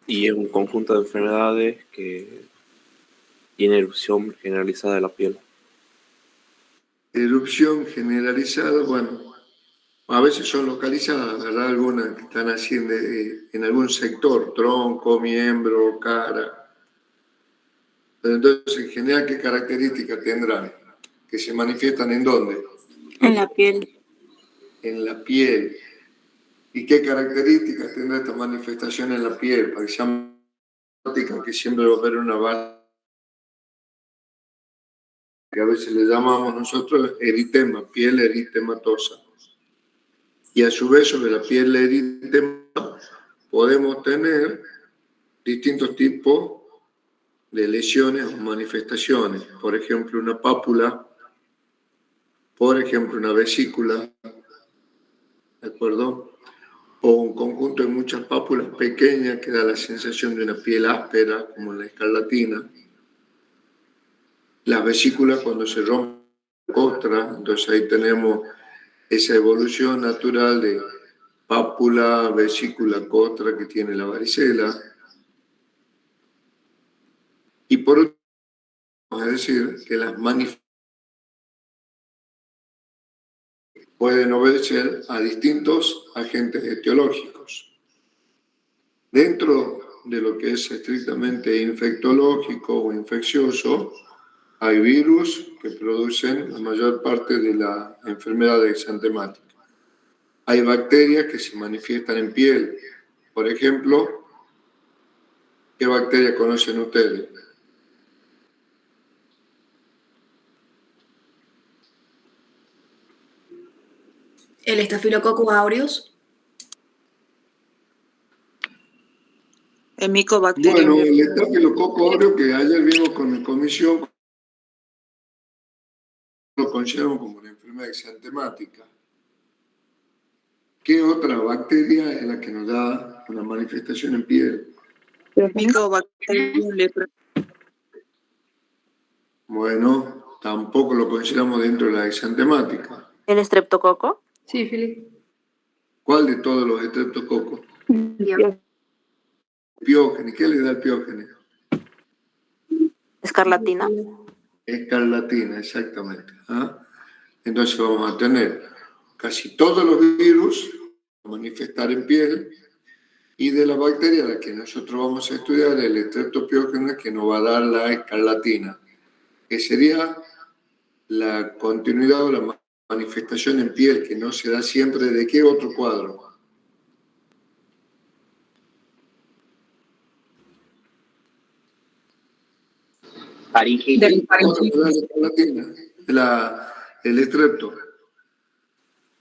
Y es un conjunto de enfermedades que tiene erupción generalizada de la piel. Erupción generalizada, bueno, a veces son localizadas, ¿verdad? Algunas que están así en algún sector, tronco, miembro, cara. Pero entonces, en general, ¿qué características tendrán? ¿Que se manifiestan en dónde? En la piel. En la piel. ¿Y qué características tendrá esta manifestación en la piel? Para que sea que siempre va a haber una base que a veces le llamamos nosotros eritema, piel eritematosa. Y a su vez sobre la piel eritematosa podemos tener distintos tipos de lesiones o manifestaciones. Por ejemplo, una pápula, por ejemplo, una vesícula, ¿de acuerdo? O un conjunto de muchas pápulas pequeñas que da la sensación de una piel áspera, como en la escarlatina. Las vesículas cuando se rompen costra, entonces ahí tenemos esa evolución natural de pápula, vesícula, costra que tiene la varicela. Y por otro lado, vamos a decir que las manifestaciones pueden obedecer a distintos agentes etiológicos. Dentro de lo que es estrictamente infectológico o infeccioso, hay virus que producen la mayor parte de la enfermedad exantemática. Hay bacterias que se manifiestan en piel. Por ejemplo, ¿qué bacteria conocen ustedes? El Staphylococcus aureus. El Mycobacterium. Bueno, el Staphylococcus aureus que ayer vimos con mi comisión lo consideramos como una enfermedad exantemática. ¿Qué otra bacteria es la que nos da una manifestación en piel? El Mycobacterium leprae. Bueno, tampoco lo consideramos dentro de la exantemática. ¿El estreptococo? Sí, Fili. ¿Cuál de todos los estreptococos? Piógenes. ¿Qué le da el piógenes? ¿Escarlatina? Escarlatina, exactamente. ¿Ah? Entonces vamos a tener casi todos los virus manifestar en piel y de la bacteria a la que nosotros vamos a estudiar el Streptopiógenes que nos va a dar la escarlatina, que sería la continuidad o la manifestación en piel que no se da siempre. ¿De qué otro cuadro? Faringitis. El estrepto.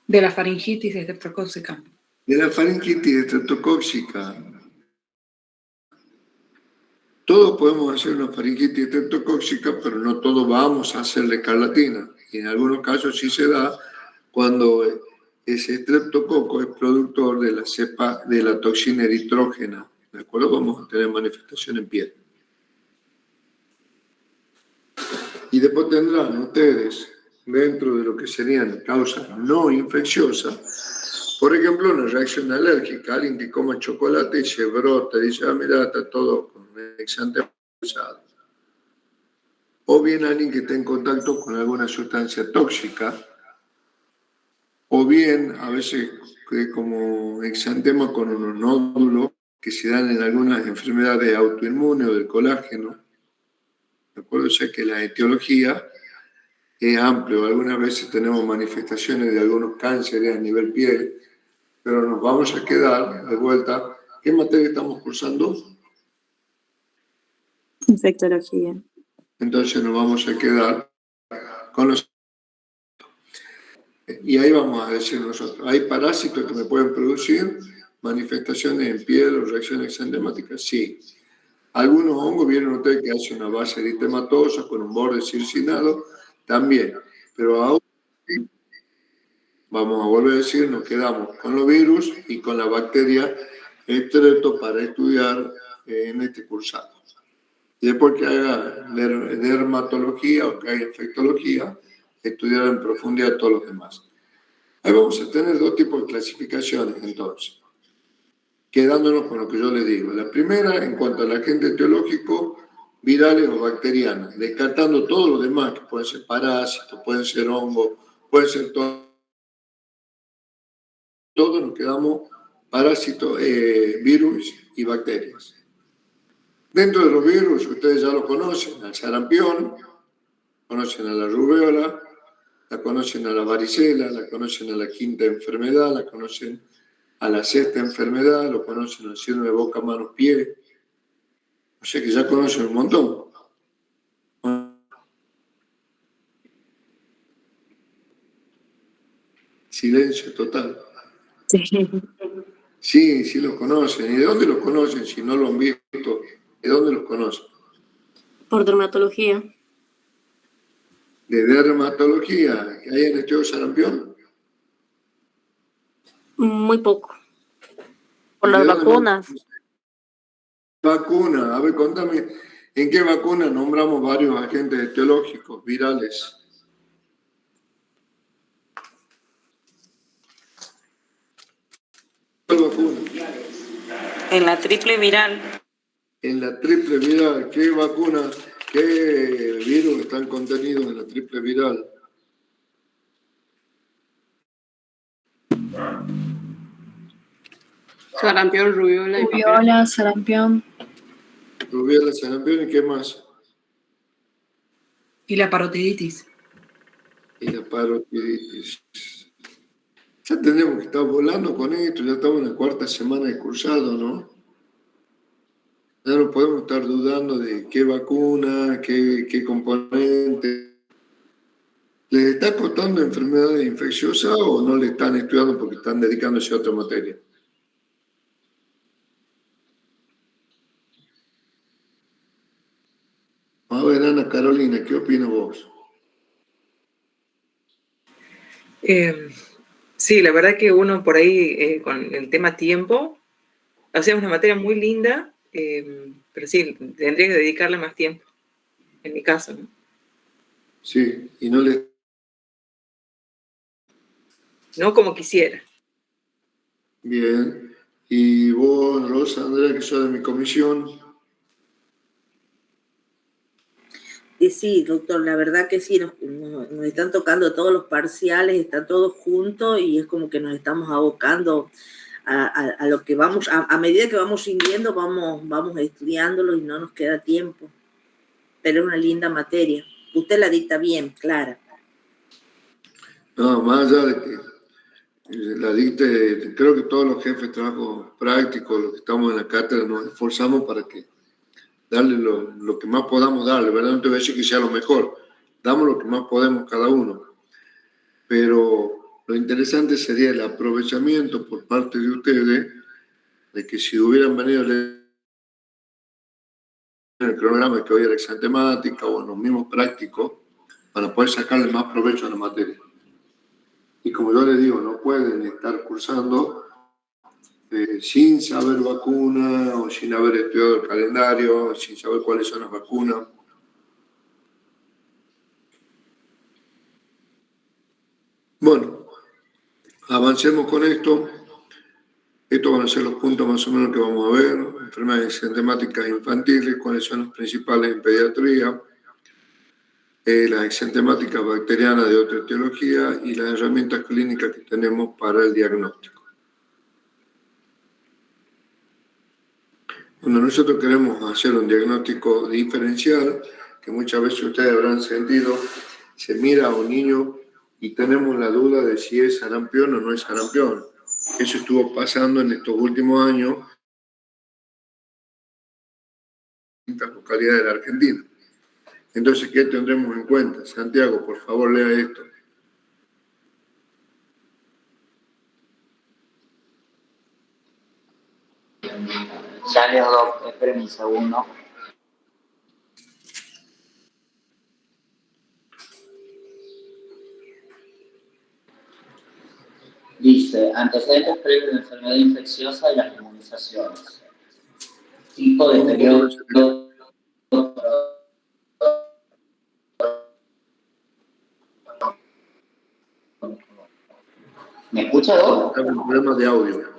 De la faringitis estreptocóxica. De la faringitis estreptocóxica. Todos podemos hacer una faringitis estreptocóxica, pero no todos vamos a hacerle escarlatina. Y en algunos casos sí se da cuando ese estreptococo es productor de la cepa de la toxina eritrógena. ¿De acuerdo? Vamos a tener manifestación en piel. Y después tendrán ustedes, dentro de lo que serían causas no infecciosas, por ejemplo, una reacción alérgica, alguien que coma chocolate y se brota, dice, ah, mira, está todo con un exante pesado. O bien alguien que está en contacto con alguna sustancia tóxica, o bien a veces como exantema con unos nódulos que se dan en algunas enfermedades autoinmunes o del colágeno. ¿De acuerdo? O sea que la etiología es amplio. Algunas veces tenemos manifestaciones de algunos cánceres a nivel piel, pero nos vamos a quedar de vuelta. ¿Qué materia estamos cursando? Infectología. Entonces nos vamos a quedar con los... Y ahí vamos a decir nosotros, ¿hay parásitos que me pueden producir manifestaciones en piel o reacciones exantemáticas? Sí. Algunos hongos, vieron ustedes que hacen una base eritematosa con un borde circinado, también. Pero ahora, vamos a volver a decir, nos quedamos con los virus y con la bacteria Strepto para estudiar en este cursado. Y después que haga dermatología o que haga infectología, estudiar en profundidad todos los demás. Ahí vamos a tener dos tipos de clasificaciones entonces. quedándonos con lo que yo les digo. La primera, en cuanto al agente etiológico, virales o bacterianas, descartando todo lo demás, que pueden ser parásitos, pueden ser hongos, pueden ser todo, nos quedamos parásitos, virus y bacterias. Dentro de los virus, ustedes ya lo conocen, al sarampión, conocen a la rubéola, la conocen a la varicela, la conocen a la quinta enfermedad, la conocen a la sexta enfermedad, lo conocen al síndrome de boca, manos, pies. O sea que ya conocen un montón. Silencio total. Sí, sí los conocen. ¿Y de dónde los conocen si no lo han visto? ¿De dónde los conocen? Por dermatología. De dermatología. ¿Hay en estudio de sarampión? Muy poco. Por ¿Y las de dónde vacunas. Vacuna. A ver, contame, ¿en qué vacuna nombramos varios agentes etiológicos virales? ¿Cuál vacuna? En la triple viral. En la triple viral, ¿qué vacuna, qué virus están contenidos en la triple viral? Sarampión, rubiola y papel. Rubiola, sarampión. Rubiola, sarampión y qué más. Y la parotiditis. Y la parotiditis. Ya tendríamos que estar volando con esto, ya estamos en la cuarta semana de cursado, ¿no? Ya no podemos estar dudando de qué vacuna, qué componente. ¿Les está costando enfermedades infecciosas o no le están estudiando porque están dedicándose a otra materia? A ver, Ana Carolina, ¿qué opinas vos? Sí, la verdad que uno por ahí con el tema tiempo, o sea, es una materia muy linda, pero sí, tendría que dedicarle más tiempo, en mi caso, ¿no? Sí, y no le... No como quisiera. Bien. Y vos, Rosa, Andrea, que sos de mi comisión. Sí, doctor, la verdad que sí, nos están tocando todos los parciales, está todo junto y es como que nos estamos abocando a lo que vamos, a medida que vamos sintiendo, vamos estudiándolo y no nos queda tiempo. Pero es una linda materia. Usted la dicta bien, clara. No, más allá de que la dicte, creo que todos los jefes de trabajo prácticos, los que estamos en la cátedra, nos esforzamos para que darle lo que más podamos darle, ¿verdad? No te voy a decir que sea lo mejor, damos lo que más podemos cada uno. Pero lo interesante sería el aprovechamiento por parte de ustedes de que si hubieran venido en el programa que hoy era examen temática o en los mismos prácticos, para poder sacarle más provecho a la materia. Y como yo les digo, no pueden estar cursando sin saber vacuna o sin haber estudiado el calendario, sin saber cuáles son las vacunas. Bueno, avancemos con esto. Estos van a ser los puntos más o menos que vamos a ver. Enfermedades exentemáticas infantiles, cuáles son las principales en pediatría, las exentemáticas bacterianas de otra etiología y las herramientas clínicas que tenemos para el diagnóstico. Cuando nosotros queremos hacer un diagnóstico diferencial, que muchas veces ustedes habrán sentido, se mira a un niño y tenemos la duda de si es sarampión o no es sarampión. Eso estuvo pasando en estos últimos años en distintas localidades de la Argentina. Entonces, ¿qué tendremos en cuenta? Santiago, por favor, lea esto. Ya leo, doc, esperen un segundo. Dice, antecedentes previos de enfermedad infecciosa y las inmunizaciones. Tipo de periodo... ¿Me escucha, doc? Hay un problema de audio.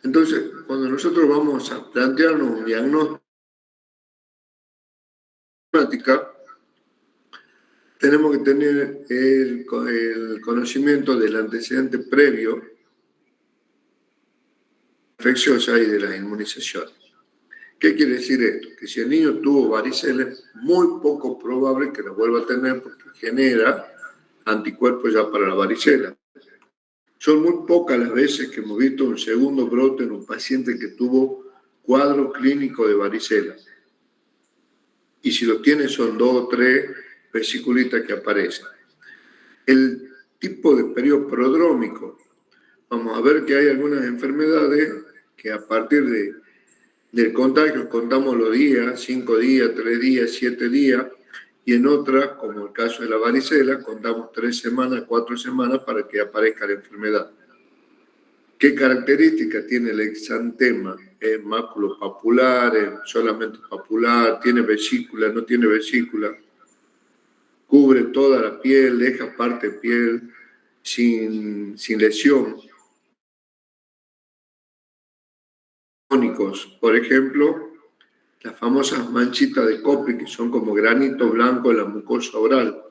Entonces, cuando nosotros vamos a plantearnos un diagnóstico, tenemos que tener el conocimiento del antecedente previo infecciosa y de las inmunizaciones. ¿Qué quiere decir esto? Que si el niño tuvo varicela, es muy poco probable que lo vuelva a tener porque genera anticuerpos ya para la varicela. Son muy pocas las veces que hemos visto un segundo brote en un paciente que tuvo cuadro clínico de varicela. Y si lo tiene son 2 o 3 vesiculitas que aparecen. El tipo de periodo prodrómico. Vamos a ver que hay algunas enfermedades que a partir del contagio contamos los días, 5 días, 3 días, 7 días, y en otras, como el caso de la varicela, contamos 3 semanas, 4 semanas para que aparezca la enfermedad. ¿Qué características tiene el exantema? ¿Es maculopapular? ¿Es solamente papular? ¿Tiene vesícula? ¿No tiene vesícula? ¿Cubre toda la piel? ¿Deja parte de piel sin lesión? Por ejemplo, las famosas manchitas de Koplik, que son como granito blanco en la mucosa oral.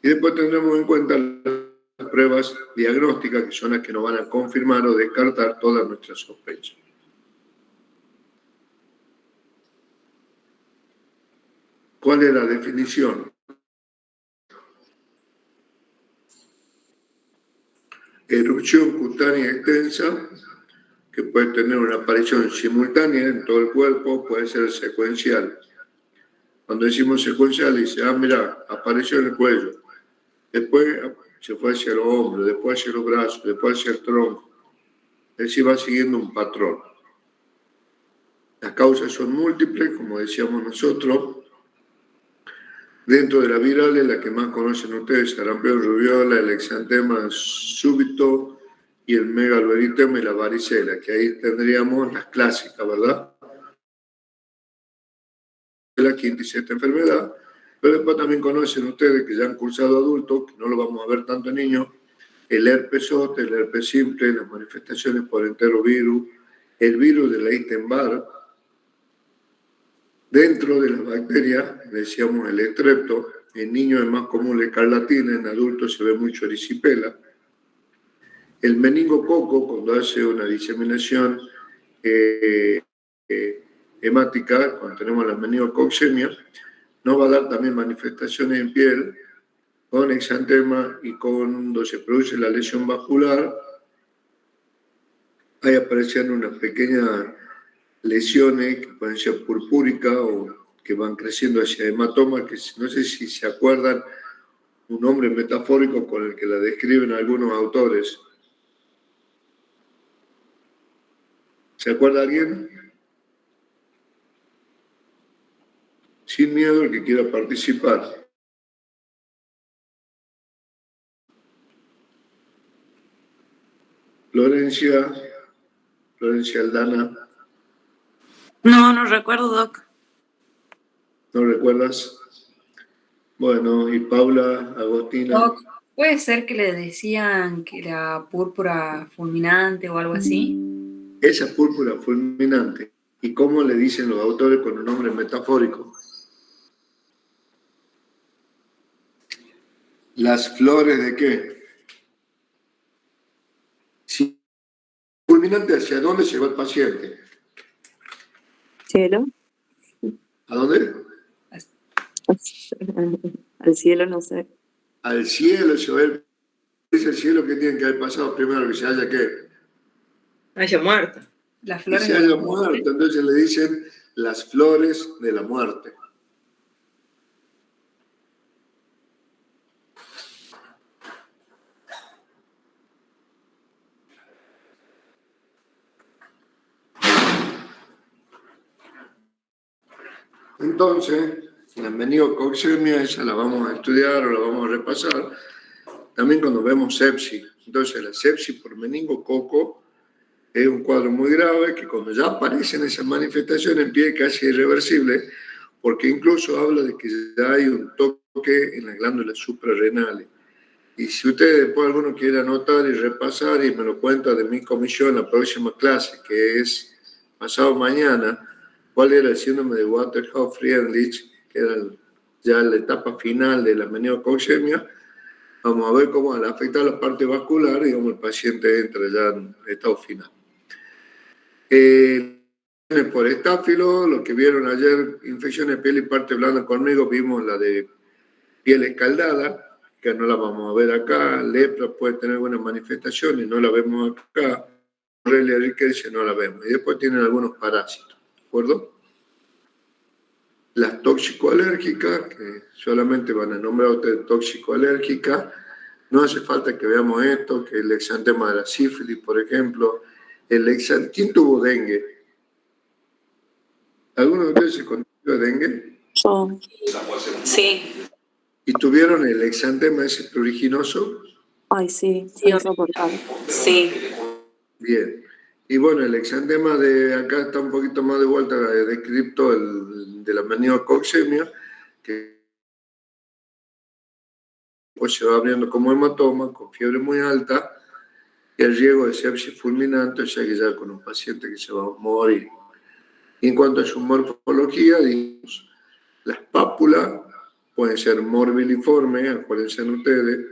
Y después tendremos en cuenta las pruebas diagnósticas, que son las que nos van a confirmar o descartar todas nuestras sospechas. ¿Cuál es la definición? Erupción cutánea extensa, que puede tener una aparición simultánea en todo el cuerpo, puede ser secuencial. Cuando decimos secuencial, dice, mira, apareció en el cuello, después se fue hacia los hombros, después hacia los brazos, después hacia el tronco. Es decir, va siguiendo un patrón. Las causas son múltiples, como decíamos nosotros. Dentro de las virales, la que más conocen ustedes, sarampión, rubiola, el exantema súbito, y el megaloeritema y la varicela, que ahí tendríamos las clásicas, ¿verdad? La quinta y sexta enfermedad, pero después también conocen ustedes que ya han cursado adultos, que no lo vamos a ver tanto en niños, el herpes zoster, el herpes simple, las manifestaciones por enterovirus, el virus de la Epstein-Barr. Dentro de las bacterias, decíamos el estrepto, en niños es más común la escarlatina, en adultos se ve mucho erisipela. El meningococo, cuando hace una diseminación hemática, cuando tenemos la meningococcemia, nos va a dar también manifestaciones en piel con exantema y cuando se produce la lesión vascular, ahí aparecen unas pequeñas lesiones que pueden ser purpúricas o que van creciendo hacia hematoma, que no sé si se acuerdan, un nombre metafórico con el que la describen algunos autores. ¿Se acuerda alguien? Sin miedo, el que quiera participar. Florencia Aldana. No recuerdo, Doc. ¿No recuerdas? Bueno, y Paula Agostina. Doc, ¿puede ser que le decían que era púrpura fulminante o algo así? Esa púrpura fulminante. ¿Y cómo le dicen los autores con un nombre metafórico? ¿Las flores de qué? Si fulminante, ¿hacia dónde se va el paciente? Cielo. ¿A dónde? Al cielo, no sé. Al cielo se va el... Es el cielo que tiene que haber pasado primero, que se haya ¿qué? Haya muerto. Las Que flores. se haya muerto, entonces le dicen las flores de la muerte. Entonces, la meningococcemia, esa la vamos a estudiar o la vamos a repasar. También cuando vemos sepsis. Entonces, la sepsis por meningococo es un cuadro muy grave que cuando ya aparecen esas manifestaciones en pie casi irreversible, porque incluso habla de que ya hay un toque en las glándulas suprarrenales. Y si ustedes después alguno quiere anotar y repasar y me lo cuenta de mi comisión la próxima clase, que es pasado mañana, cuál era el síndrome de Waterhouse-Friedrich, que era ya la etapa final de la meningococcemia, vamos a ver cómo al afectar la parte vascular, digamos, el paciente entra ya en estado final. Por estáfilo, lo que vieron ayer, infecciones de piel y parte blanda conmigo, vimos la de piel escaldada, que no la vamos a ver acá. Lepra puede tener algunas manifestaciones, no la vemos acá. Borrelia rickettsiana no la vemos. Y después tienen algunos parásitos, ¿de acuerdo? Las tóxico-alérgicas, que solamente van a nombrar ustedes tóxico-alérgicas, no hace falta que veamos esto, que el exantema de la sífilis, por ejemplo. ¿Quién tuvo dengue? ¿Alguno de ustedes se contagió de dengue? Yo. Sí. ¿Y tuvieron el exantema ese pruriginoso? Ay, sí, fue insoportable. Sí. Bien. Y bueno, el exantema de acá está un poquito más de vuelta descrito, el de la meningococcemia, que pues se va abriendo como hematoma, con fiebre muy alta, y el riesgo de sepsis fulminante, o sea que ya con un paciente que se va a morir. Y en cuanto a su morfología, digamos, las pápulas pueden ser morbiliformes, acuérdense ustedes,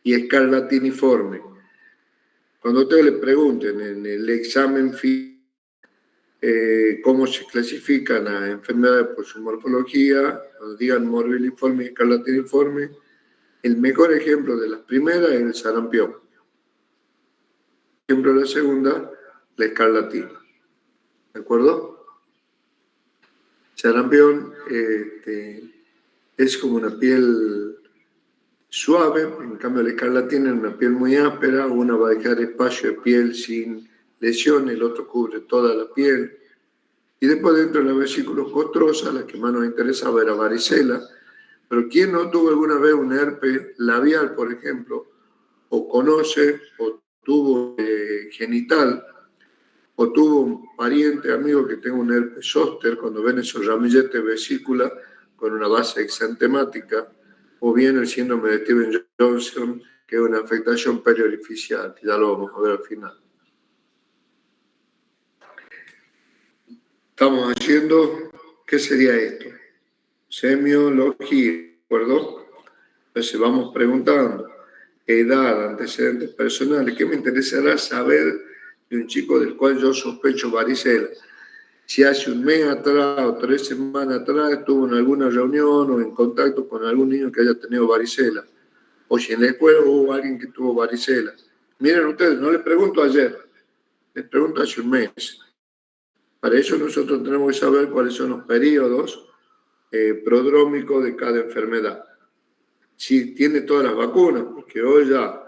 y escarlatiniforme. Cuando ustedes le pregunten en el examen cómo se clasifican las enfermedades por su morfología, cuando digan morbiliforme y escarlatiniforme, el mejor ejemplo de las primeras es el sarampión. Ejemplo de la segunda, la escarlatina. ¿De acuerdo? Sarampión es como una piel suave, en cambio la escarlatina es una piel muy áspera, una va a dejar espacio de piel sin lesión, el otro cubre toda la piel. Y después dentro de la vesícula costrosa, la que más nos interesaba era varicela, pero ¿quién no tuvo alguna vez un herpes labial, por ejemplo, o conoce, o tuvo genital, o tuvo un pariente, amigo que tenga un herpes zóster, cuando ven esos ramilletes de vesícula con una base exantemática, o bien el síndrome de Stevens-Johnson, que es una afectación periorificial, que ya lo vamos a ver al final. Estamos haciendo, ¿qué sería esto? Semiología, ¿de acuerdo? Entonces vamos preguntando, edad, antecedentes personales, ¿qué me interesará saber de un chico del cual yo sospecho varicela? Si hace un mes atrás o 3 semanas atrás estuvo en alguna reunión o en contacto con algún niño que haya tenido varicela, o si en la escuela hubo alguien que tuvo varicela. Miren ustedes, no les pregunto ayer, les pregunto hace un mes. Para eso nosotros tenemos que saber cuáles son los periodos prodrómicos de cada enfermedad. Si tiene todas las vacunas, porque hoy ya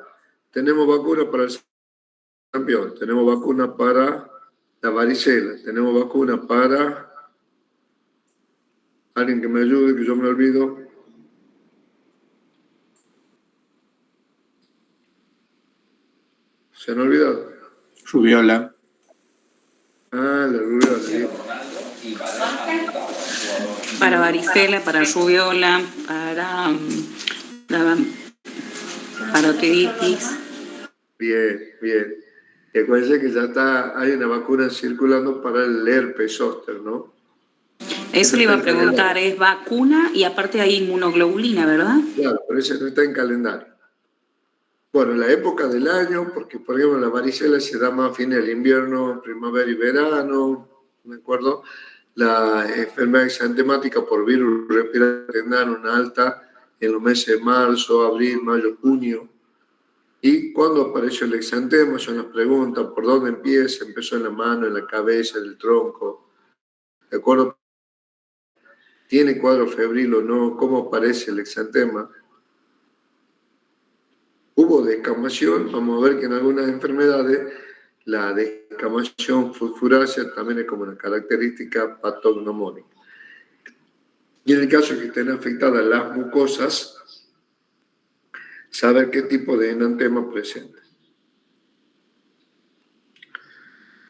tenemos vacunas para el sarampión, tenemos vacunas para la varicela, tenemos vacunas para... Alguien que me ayude, que yo me olvido. ¿Se han olvidado? Rubiola. Ah, la rubiola. Para varicela, para rubiola, para parotiditis. Bien, bien. Y acuérdense que ya hay una vacuna circulando para el herpes zóster, ¿no? Eso le iba a preguntar, es vacuna y aparte hay inmunoglobulina, ¿verdad? Claro, pero ese no está en calendario. Bueno, la época del año, porque por ejemplo la varicela se da más a fines del invierno, primavera y verano, ¿de acuerdo? La enfermedad exantemática por virus respiratorio tendrá una alta en los meses de marzo, abril, mayo, junio. ¿Y cuándo apareció el exantema? Son las preguntas, ¿por dónde empieza? ¿Empezó en la mano, en la cabeza, en el tronco? ¿De acuerdo? ¿Tiene cuadro febril o no? ¿Cómo aparece el exantema? Hubo descamación, vamos a ver que en algunas enfermedades la descamación fosfurácea también es como una característica patognomónica. Y en el caso de que estén afectadas las mucosas, saber qué tipo de enantema presenta.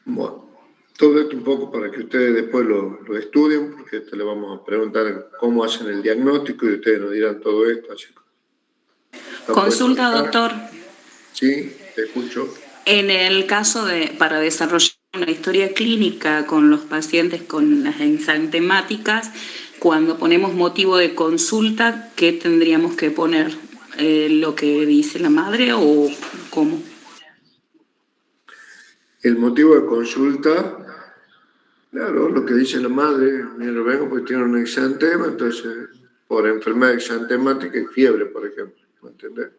Bueno, todo esto un poco para que ustedes después lo estudien, porque le vamos a preguntar cómo hacen el diagnóstico y ustedes nos dirán todo esto. Así. Consulta, puesto acá. doctor. Sí, te escucho. En el caso para desarrollar una historia clínica con los pacientes con las exantemáticas, cuando ponemos motivo de consulta, ¿qué tendríamos que poner? ¿Lo que dice la madre o cómo? El motivo de consulta, claro, lo que dice la madre, mira, vengo porque tiene un exantema, entonces, por enfermedad exantemática y fiebre, por ejemplo, ¿me entendés?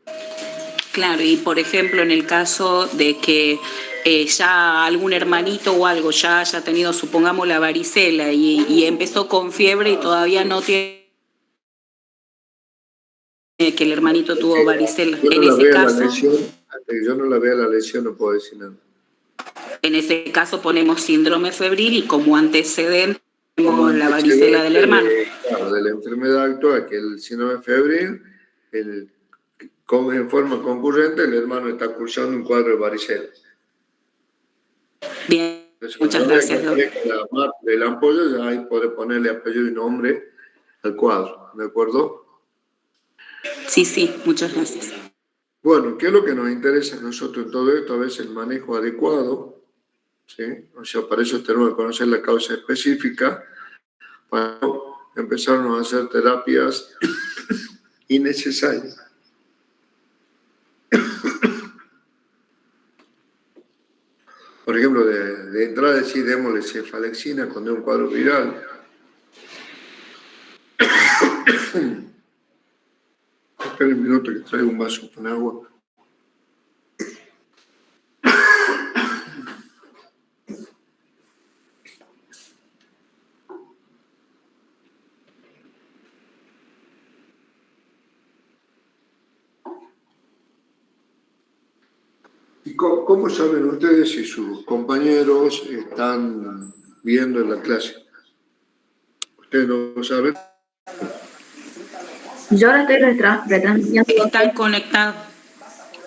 Claro, y por ejemplo, en el caso de que ya algún hermanito o algo ya haya tenido, supongamos, la varicela y empezó con fiebre y todavía no tiene que el hermanito tuvo varicela. Yo no En la ese vea la caso, lesión, hasta que yo no la vea la lesión no puedo decir nada. ponemos síndrome febril y como antecedente Como tenemos la varicela del hermano. Claro, de la enfermedad actual, que el síndrome febril, en forma concurrente, el hermano está cursando un cuadro de varicela. Bien, Entonces, muchas gracias, doctor. la marca de la ampolla, ya ahí puede ponerle apellido y nombre al cuadro, ¿de acuerdo? Sí, muchas gracias. Bueno, ¿qué es lo que nos interesa a nosotros en todo esto? A veces el manejo adecuado, ¿sí? O sea, para eso tenemos que conocer la causa específica, para empezarnos a hacer terapias innecesarias. Por ejemplo, de entrada decir, démosle cefalexina cuando es un cuadro viral. Espera un minuto que traigo un vaso con agua. ¿Y cómo saben ustedes si sus compañeros están viendo en la clase? ¿Ustedes no saben? Yo la estoy retransmitiendo. Están conectados.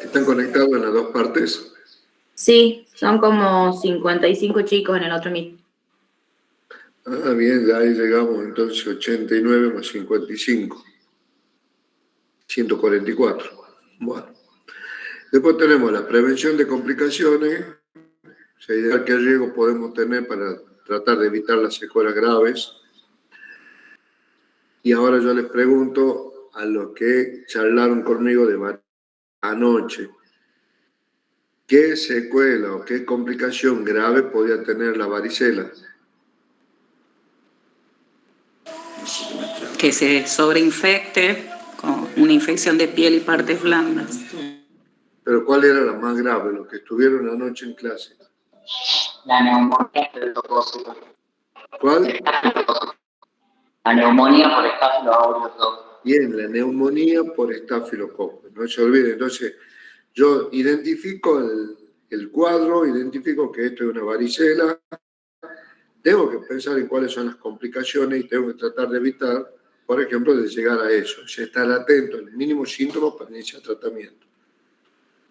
¿Están conectados en las dos partes? Sí, son como 55 chicos en el otro Meet. Ah, bien, ya ahí llegamos entonces 89 más 55. 144. Bueno. Después tenemos la prevención de complicaciones, o sea, ideal qué riesgo podemos tener para tratar de evitar las secuelas graves. Y ahora yo les pregunto a los que charlaron conmigo de anoche, ¿qué secuela o qué complicación grave podía tener la varicela? Que se sobreinfecte con una infección de piel y partes blandas. Pero ¿cuál era la más grave, los que estuvieron anoche en clase? La neumonía estreptocócica. ¿Cuál? La neumonía por Staphylococcus aureus. Bien, la neumonía por estafilococo. No se olvide. Entonces, yo identifico el cuadro, identifico que esto es una varicela, tengo que pensar en cuáles son las complicaciones y tengo que tratar de evitar, por ejemplo, de llegar a eso. O sea, estar atento al mínimo síntoma para iniciar tratamiento.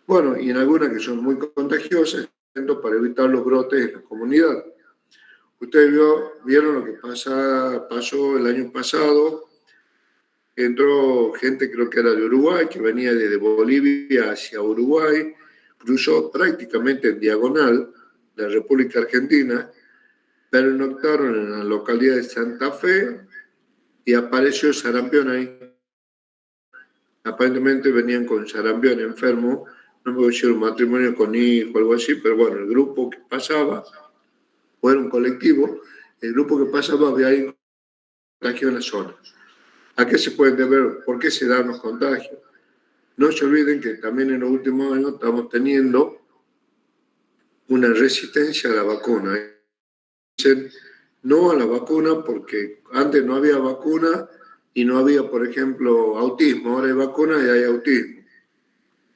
Bueno, y en algunas que son muy contagiosas, atento para evitar los brotes en la comunidad. Ustedes vieron lo que pasó el año pasado. Entró gente, creo que era de Uruguay, que venía desde Bolivia hacia Uruguay, cruzó prácticamente en diagonal la República Argentina, pernoctaron en la localidad de Santa Fe y apareció sarampión ahí. Aparentemente venían con sarampión enfermo, no me voy a decir un matrimonio con hijo o algo así, pero bueno, el grupo que pasaba, o era un colectivo, el grupo que pasaba había ahí contagio en la zona. ¿A qué se pueden deber? ¿Por qué se dan los contagios? No se olviden que también en los últimos años estamos teniendo una resistencia a la vacuna. Dicen no a la vacuna porque antes no había vacuna y no había, por ejemplo, autismo. Ahora hay vacuna y hay autismo.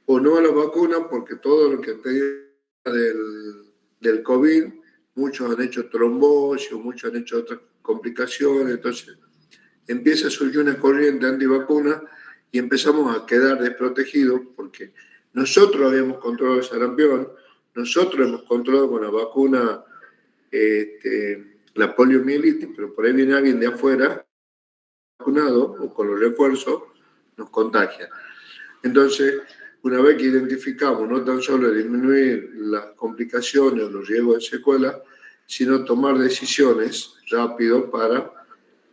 O no a la vacuna porque todo lo que tenía del COVID, muchos han hecho trombosis, muchos han hecho otras complicaciones. Entonces, empieza a surgir una corriente antivacuna y empezamos a quedar desprotegidos porque nosotros habíamos controlado el sarampión, nosotros hemos controlado con la vacuna la poliomielitis, pero por ahí viene alguien de afuera vacunado o con los refuerzos, nos contagia. Entonces, una vez que identificamos no tan solo disminuir las complicaciones o los riesgos de secuela, sino tomar decisiones rápido para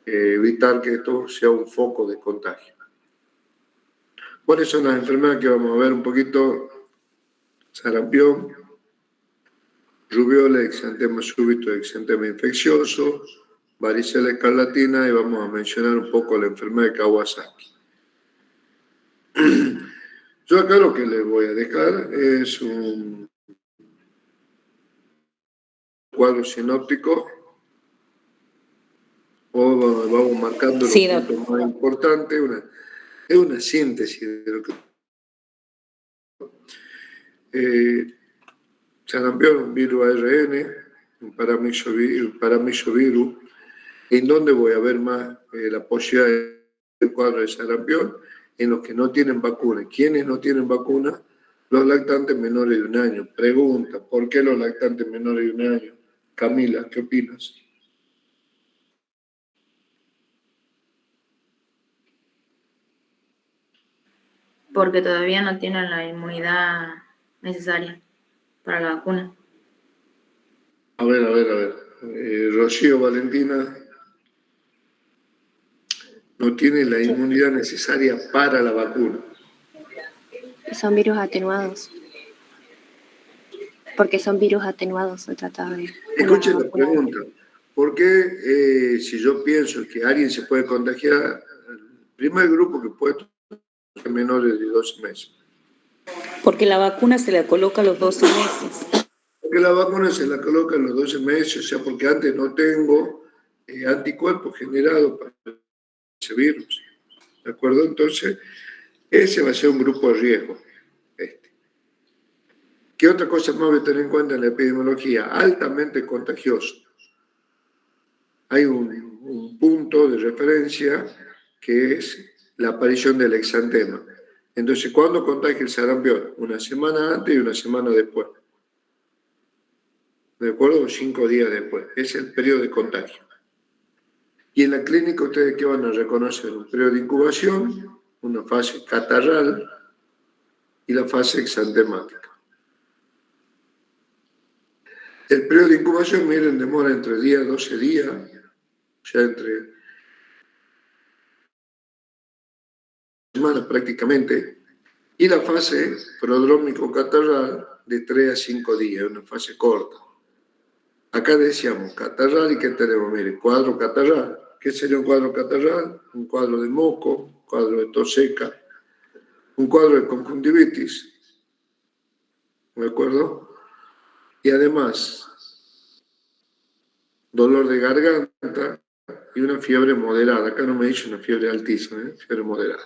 evitar que esto sea un foco de contagio. ¿Cuáles son las enfermedades que vamos a ver un poquito? Sarampión, rubiola, exantema súbito, exantema infeccioso, varicela escarlatina, y vamos a mencionar un poco la enfermedad de Kawasaki. Yo acá lo que les voy a dejar es un cuadro sinóptico, o vamos marcando Sí, los puntos más importantes, es una síntesis de lo que... Sarampión, un virus ARN, un paramyxovirus, en donde voy a ver más la posibilidad del cuadro de sarampión en los que no tienen vacuna. ¿Quiénes no tienen vacuna? Los lactantes menores de 1 año. Pregunta, ¿por qué los lactantes menores de 1 año? Camila, ¿qué opinas? Porque todavía no tienen la inmunidad necesaria para la vacuna. A ver. Rocío, Valentina, no tiene la inmunidad necesaria para la vacuna. Son virus atenuados. Porque son virus atenuados, se trata de... Escuchen la pregunta. ¿Por qué si yo pienso que alguien se puede contagiar, el primer grupo que puede ser menores de 12 meses? Porque la vacuna se la coloca a los 12 meses. Porque la vacuna se la coloca a los 12 meses, o sea, porque antes no tengo anticuerpos generados para ese virus. ¿De acuerdo? Entonces, ese va a ser un grupo de riesgo. ¿Qué otra cosa más voy a tener en cuenta en la epidemiología? Altamente contagioso. Hay un punto de referencia que es la aparición del exantema. Entonces, ¿cuándo contagia el sarampión? 1 semana antes y 1 semana después. ¿De acuerdo? 5 días después. Es el periodo de contagio. Y en la clínica, ¿ustedes qué van a reconocer? Un periodo de incubación, una fase catarral y la fase exantemática. El periodo de incubación, miren, demora entre 10 a 12 días, o sea, entre semanas prácticamente, y la fase prodrómico-catarral de 3 a 5 días, una fase corta. Acá decíamos catarral y ¿qué tenemos? Miren, cuadro catarral. ¿Qué sería un cuadro catarral? Un cuadro de moco, un cuadro de tos seca, un cuadro de conjuntivitis, ¿de acuerdo? Y además, dolor de garganta y una fiebre moderada. Acá no me dice una fiebre altísima, fiebre moderada.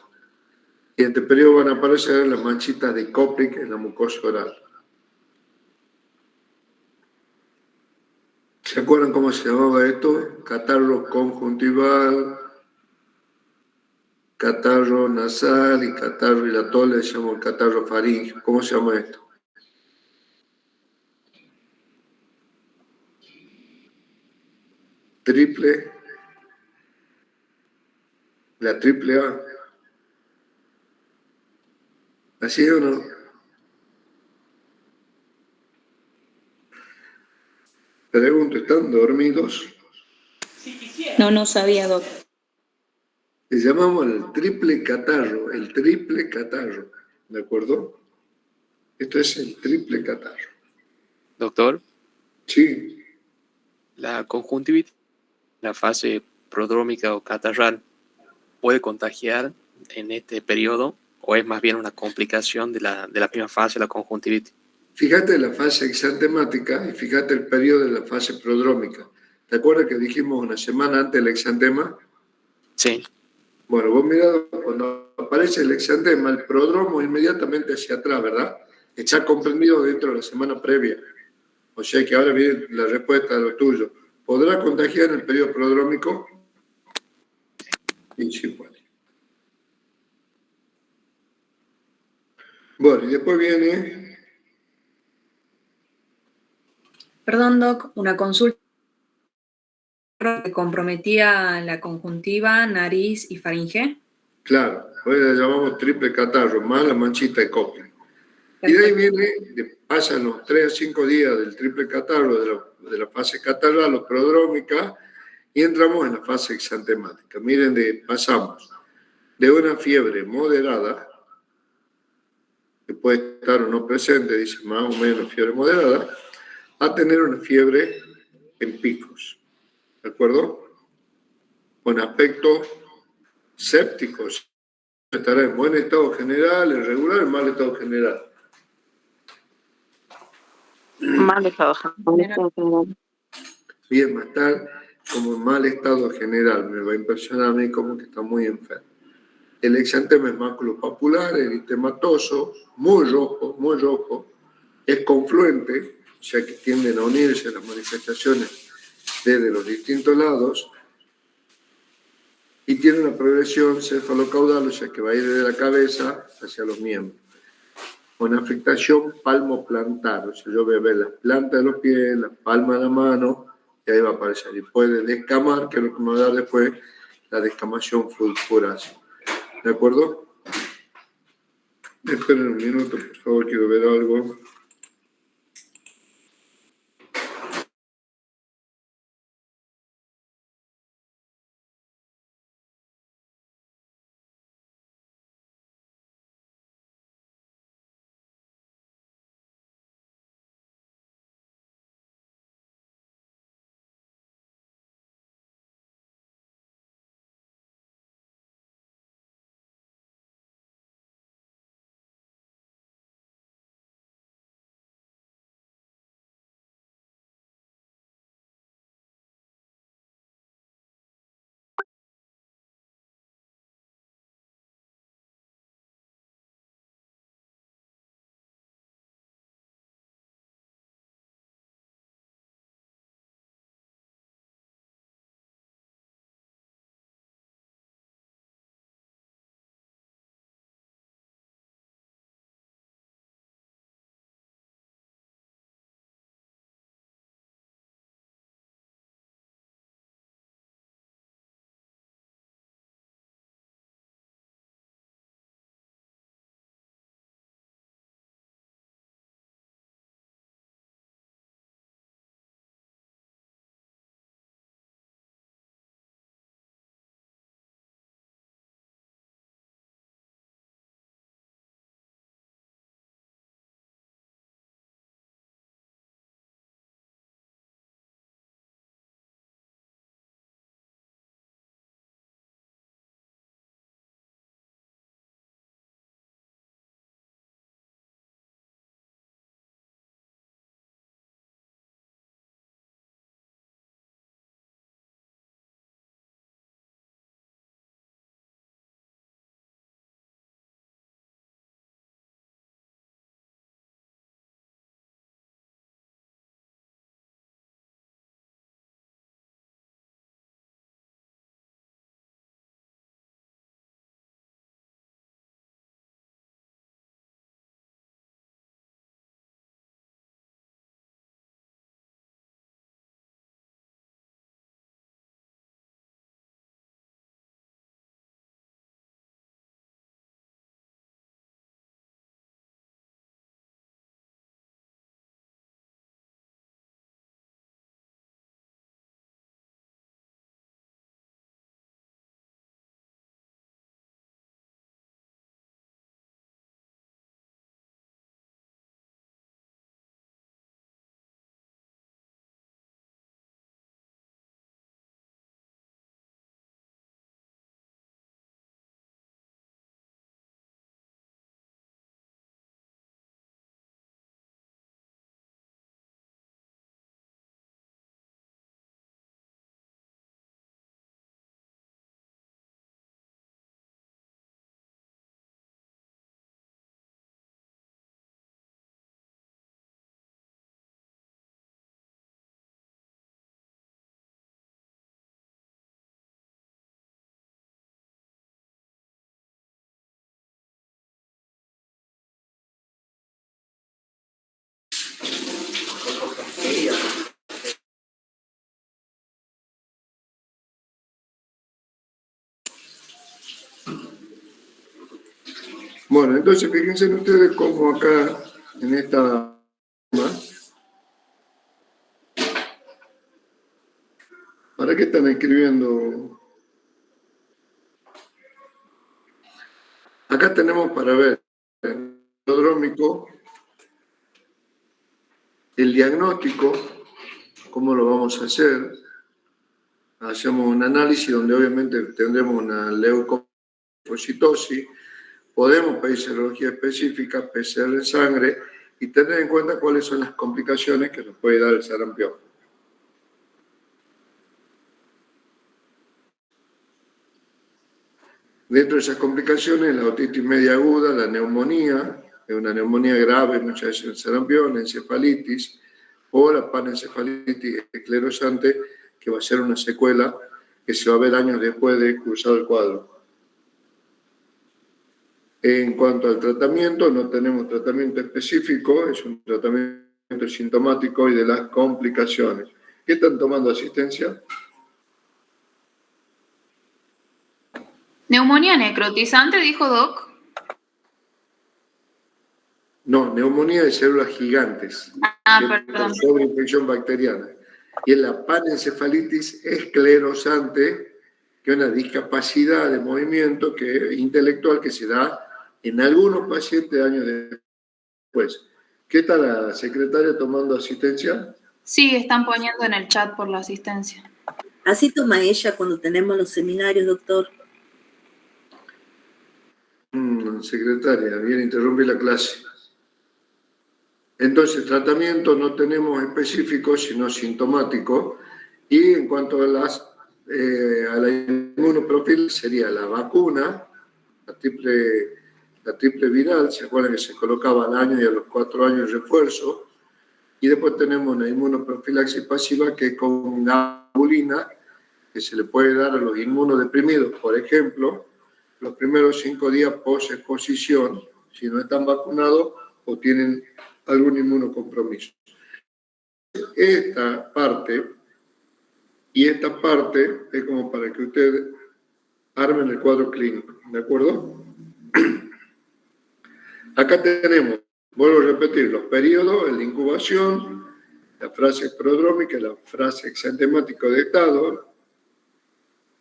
Y en este periodo van a aparecer las manchitas de Koplik en la mucosa oral. ¿Se acuerdan cómo se llamaba esto? Catarro conjuntival, catarro nasal y catarro hilatole, se llama catarro faríngeo. ¿Cómo se llama esto? La triple A. ¿Así o no? Pregunto, ¿están dormidos? No sabía, doctor. Le llamamos el triple catarro, ¿de acuerdo? Esto es el triple catarro. Doctor, Sí. la conjuntivitis, la fase prodrómica o catarral, ¿puede contagiar en este periodo o es más bien una complicación de la primera fase de la conjuntivitis? Fíjate la fase exantemática y fíjate el periodo de la fase prodrómica. ¿Te acuerdas que dijimos 1 semana antes del exantema? Sí. Bueno, vos mirá, cuando aparece el exantema, el prodromo inmediatamente hacia atrás, ¿verdad? Está comprendido dentro de la semana previa. O sea que ahora viene la respuesta a lo tuyo. ¿Podrá contagiar en el periodo prodrómico? Sí, puede. Bueno, y después viene... Perdón, Doc, una consulta que comprometía la conjuntiva, nariz y faringe. Claro, hoy la llamamos triple catarro, más la manchita de Kopling. Y de ahí viene, pasan los 3 a 5 días del triple catarro, de la fase catarral o prodrómica, y entramos en la fase exantemática. Miren, pasamos de una fiebre moderada, que puede estar o no presente, dice más o menos fiebre moderada, a tener una fiebre en picos, ¿de acuerdo? Con aspectos sépticos, estará en buen estado general, en regular, en mal estado general. Mal estado general. Bien, va a estar como en mal estado general, me va a impresionar a mí como que está muy enfermo. El exantema es maculopapular, eritematoso, muy rojo, es confluente, o sea que tienden a unirse las manifestaciones desde los distintos lados, y tiene una progresión cefalocaudal, o sea que va a ir desde la cabeza hacia los miembros. Con afectación palmoplantar, o sea, yo voy a ver las plantas de los pies, la palma de la mano, y ahí va a aparecer. Y puede descamar, que es lo que me va a dar después, la descamación fulgurase. ¿De acuerdo? Esperen un minuto, por favor, quiero ver algo. Bueno, entonces fíjense ustedes cómo acá, en esta... ¿Para qué están escribiendo? Acá tenemos para ver el prodrómico, el diagnóstico, cómo lo vamos a hacer. Hacemos un análisis donde obviamente tendremos una leucocitosis, podemos pedir serología específica, PCR en sangre y tener en cuenta cuáles son las complicaciones que nos puede dar el sarampión. Dentro de esas complicaciones, la otitis media aguda, la neumonía, es una neumonía grave, muchas veces el sarampión, encefalitis, o la panencefalitis esclerosante, que va a ser una secuela que se va a ver años después de cursado el cuadro. En cuanto al tratamiento, no tenemos tratamiento específico, es un tratamiento sintomático y de las complicaciones. ¿Qué están tomando asistencia? Neumonía necrotizante, dijo Doc. No, neumonía de células gigantes. Perdón. Sobreinfección bacteriana. Y es la panencefalitis esclerosante, que es una discapacidad de movimiento intelectual que se da en algunos pacientes años después. ¿Qué está la secretaria tomando asistencia? Sí, están poniendo en el chat por la asistencia. Así toma ella cuando tenemos los seminarios, doctor. Secretaria, bien, interrumpí la clase. Entonces, tratamiento no tenemos específico, sino sintomático. Y en cuanto a la inmunoprofilaxis, sería la vacuna, la triple viral, ¿se acuerdan que se colocaba al año y a los 4 años refuerzo? Y después tenemos una inmunoprofilaxis pasiva que es con gabulina, que se le puede dar a los inmunodeprimidos, por ejemplo, los primeros 5 días post-exposición, si no están vacunados o tienen algún inmunocompromiso. Esta parte y esta parte es como para que ustedes armen el cuadro clínico, ¿de acuerdo? Acá tenemos, vuelvo a repetir, los periodos, el de incubación, la fase prodrómica, la fase exantemático de estado,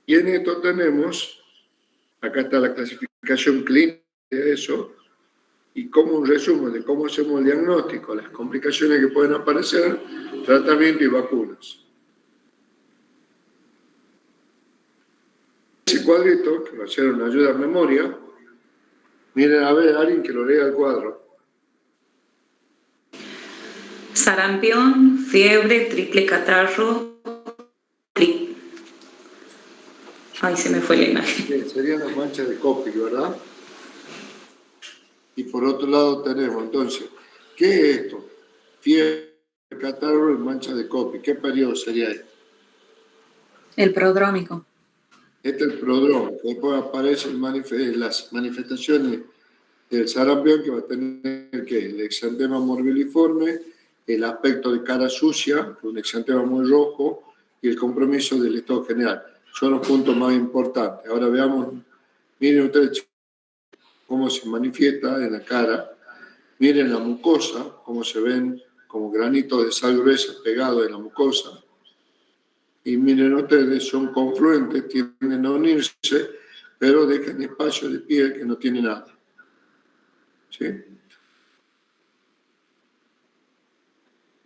y en esto tenemos, acá está la clasificación clínica de eso, y como un resumen de cómo hacemos el diagnóstico, las complicaciones que pueden aparecer, tratamiento y vacunas. Ese cuadrito, que va a ser una ayuda a memoria, miren, a ver, alguien que lo lea el cuadro. Sarampión, fiebre, triple catarro, Ay, se me fue la imagen. Bien, serían las manchas de Koplik, ¿verdad? Y por otro lado tenemos, entonces, ¿qué es esto? Fiebre, catarro y mancha de Koplik. ¿Qué periodo sería este? El prodrómico. Este es el prodrómico. Después aparecen las manifestaciones del sarampión, que va a tener el exantema morbiliforme, el aspecto de cara sucia, un exantema muy rojo, y el compromiso del estado general. Son los puntos más importantes. Ahora veamos, miren ustedes cómo se manifiesta en la cara. Miren la mucosa, cómo se ven como granitos de sal gruesa pegados en la mucosa. Y miren ustedes, son confluentes, tienden a unirse, pero dejan espacio de piel que no tiene nada. ¿Sí?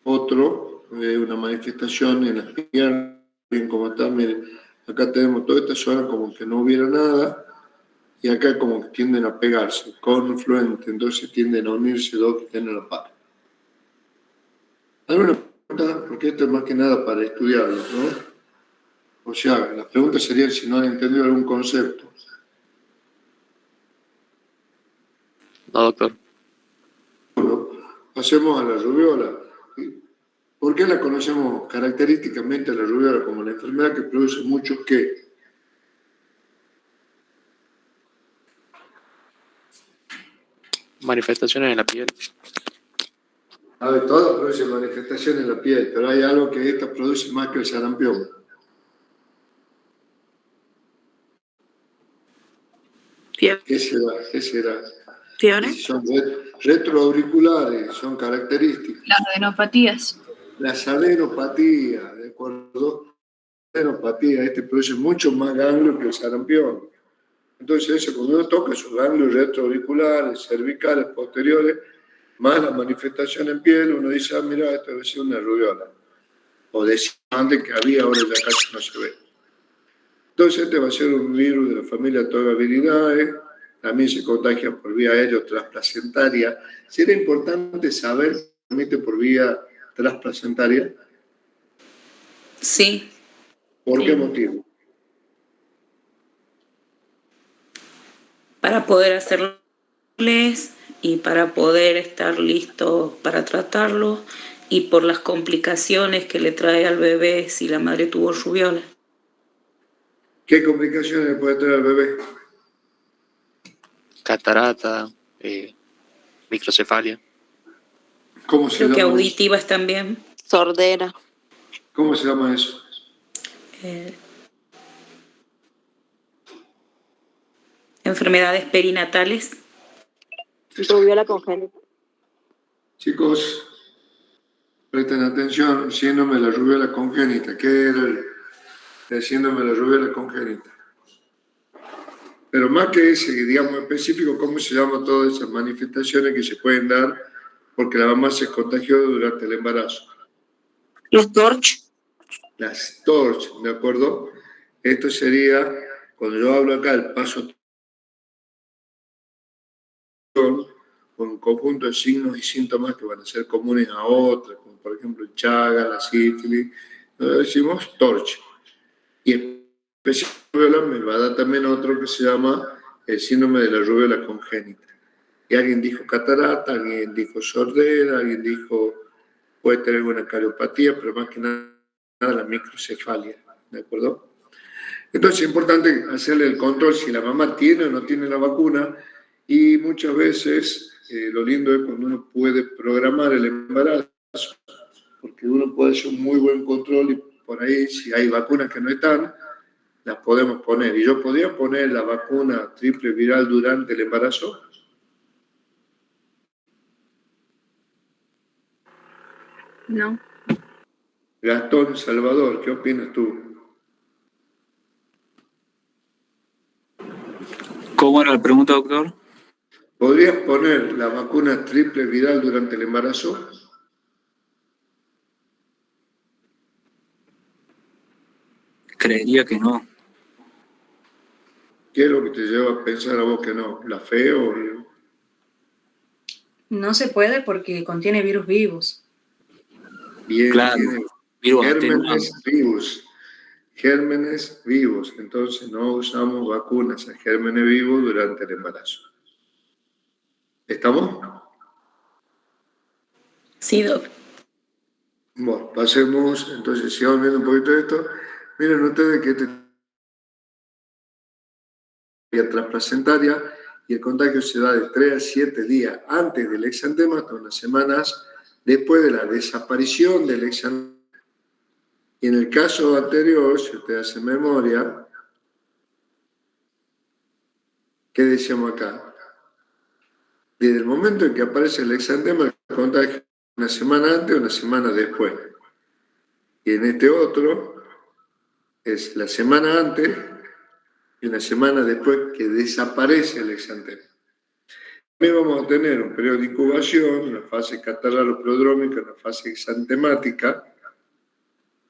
Otro, una manifestación en las piernas, bien como está, miren, acá tenemos toda esta zona como que no hubiera nada, y acá como que tienden a pegarse, confluente, entonces tienden a unirse dos que tienen la par. ¿Alguna pregunta? Porque esto es más que nada para estudiarlo, ¿no? O sea, las preguntas serían si no han entendido algún concepto. No, doctor. Bueno, pasemos a la rubiola. ¿Por qué la conocemos característicamente la rubiola como la enfermedad que produce muchos qué? Manifestaciones en la piel. A ver, todas producen manifestaciones en la piel, pero hay algo que esta produce más que el sarampión. ¿Qué será? ¿Qué será? ¿Fiebre? Si son retroauriculares, son características. Las adenopatías. Las adenopatías, ¿de acuerdo? Adenopatía, este produce mucho más ganglio que el sarampión. Entonces, eso, cuando uno toca sus ganglios retroauriculares, cervicales, posteriores, más la manifestación en piel, uno dice, ah, mira, esto debe ser una rubiola. O decía antes que había, ahora ya casi no se ve. Entonces, este va a ser un virus de la familia Tobacillinae, también se contagia por vía aérea transplacentaria. ¿Sería importante saber si se transmite por vía transplacentaria? Sí. ¿Por Sí. qué motivo? Para poder hacerles y para poder estar listos para tratarlo y por las complicaciones que le trae al bebé si la madre tuvo rubiola. ¿Qué complicaciones puede traer al bebé? Catarata, microcefalia. ¿Cómo se Creo que llama eso? auditivas también. Sordera. ¿Cómo se llama eso? Enfermedades perinatales. Rubiola congénita. Chicos, presten atención, síndrome de la rubiola congénita. ¿Qué era el síndrome de la rubiola congénita? Pero más que ese, digamos, específico, ¿cómo se llaman todas esas manifestaciones que se pueden dar porque la mamá se contagió durante el embarazo? Los TORCH. Las TORCH, ¿de acuerdo? Esto sería, cuando yo hablo acá, el paso con un conjunto de signos y síntomas que van a ser comunes a otras, como por ejemplo el chaga, la sífilis, nosotros decimos TORCH. Y especialmente me va a dar también otro que se llama el síndrome de la rubiola congénita. Y alguien dijo catarata, alguien dijo sordera, alguien dijo puede tener una cariopatía, pero más que nada la microcefalia, ¿de acuerdo? Entonces es importante hacerle el control si la mamá tiene o no tiene la vacuna y muchas veces lo lindo es cuando uno puede programar el embarazo, porque uno puede hacer un muy buen control y por ahí si hay vacunas que no están, las podemos poner. ¿Y yo podría poner la vacuna triple viral durante el embarazo? No. Gastón, Salvador, ¿qué opinas tú? ¿Cómo era la pregunta, doctor? ¿Podrías poner la vacuna triple viral durante el embarazo? Creería que no. ¿Qué es lo que te lleva a pensar a vos que no? ¿La fe o...? No se puede porque contiene virus vivos. Bien, Claro, tiene virus gérmenes vivos. Gérmenes vivos. Entonces no usamos vacunas a gérmenes vivos durante el embarazo. ¿Estamos? Sí, doc. Bueno, pasemos, entonces sigamos viendo un poquito de esto. Miren ustedes que vía transplacentaria y el contagio se da de 3 a 7 días antes del exantema hasta unas semanas después de la desaparición del exantema. Y en el caso anterior, si ustedes hacen memoria, ¿qué decíamos acá? Desde el momento en que aparece el exantema, el contagio una semana antes o una semana después. Y en este otro es la semana antes y una semana después que desaparece el exantema. También vamos a tener un periodo de incubación, una fase catarralo-prodrómica, una fase exantemática.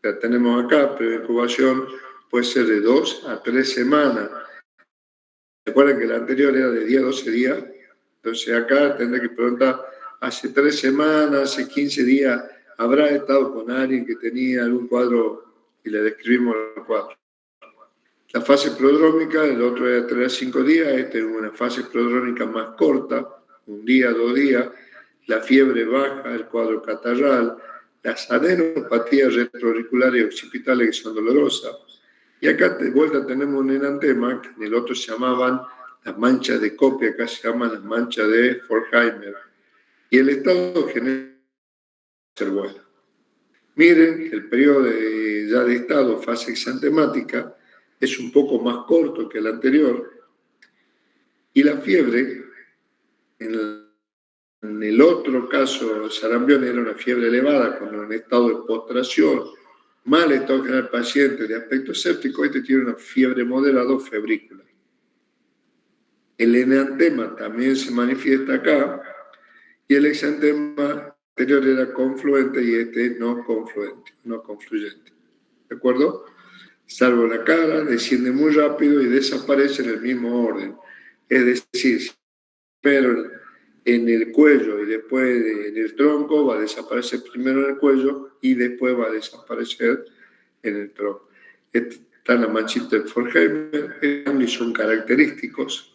La tenemos acá, periodo de incubación puede ser de 2 a 3 semanas. Recuerden que la anterior era de 10 a 12 días. Entonces acá tendré que preguntar, hace 3 semanas, hace 15 días, ¿habrá estado con alguien que tenía algún cuadro y le describimos el cuadro? La fase prodrómica, el otro era 3 a 5 días, esta es una fase prodrómica más corta, 1 día, 2 días, la fiebre baja, el cuadro catarral, las adenopatías retroauriculares y occipitales que son dolorosas. Y acá de vuelta tenemos un enantema, que en el otro se llamaban las manchas de copia, acá se llaman las manchas de Forchheimer. Y el estado general va a ser bueno. Miren, el periodo ya de estado, fase exantemática, es un poco más corto que el anterior. Y la fiebre En el otro caso, el sarampión era una fiebre elevada con un estado de postración, mal estado general del paciente de aspecto séptico, este tiene una fiebre moderada o febrícula. El enantema también se manifiesta acá y el exantema anterior era confluente y este no confluente, no confluyente. ¿De acuerdo? Salvo la cara, desciende muy rápido y desaparece en el mismo orden. Es decir, pero en el cuello y después en el tronco va a desaparecer primero en el cuello y después va a desaparecer en el tronco. Están las manchitas de Forchheimer y son característicos.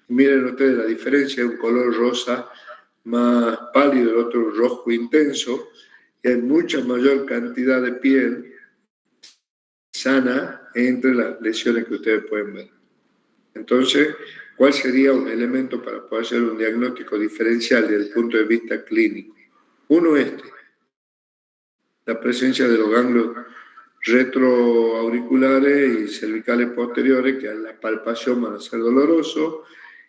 Miren ustedes la diferencia, un color rosa más pálido, el otro rojo intenso, y hay mucha mayor cantidad de piel sana entre las lesiones que ustedes pueden ver. Entonces, ¿cuál sería un elemento para poder hacer un diagnóstico diferencial desde el punto de vista clínico? Uno, la presencia de los ganglios retroauriculares y cervicales posteriores, que a la palpación van a ser dolorosos,